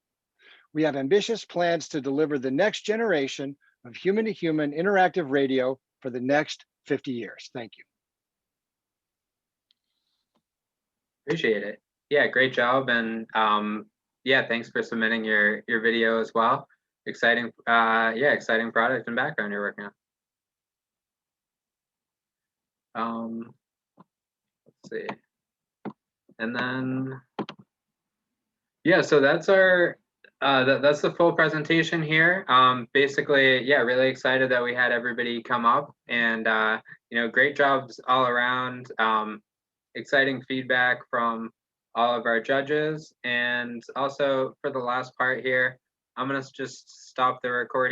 We have ambitious plans to deliver the next generation of human-to-human interactive radio for the next 50 years. Thank you. Appreciate it. Yeah, great job. And yeah, thanks for submitting your video as well. Exciting, yeah, exciting product and background you're working on. Let's see. And then, yeah, so that's our, that's the full presentation here. Basically, yeah, really excited that we had everybody come up, and, you know, great jobs all around. Exciting feedback from all of our judges. And also for the last part here, I'm gonna just stop the recording.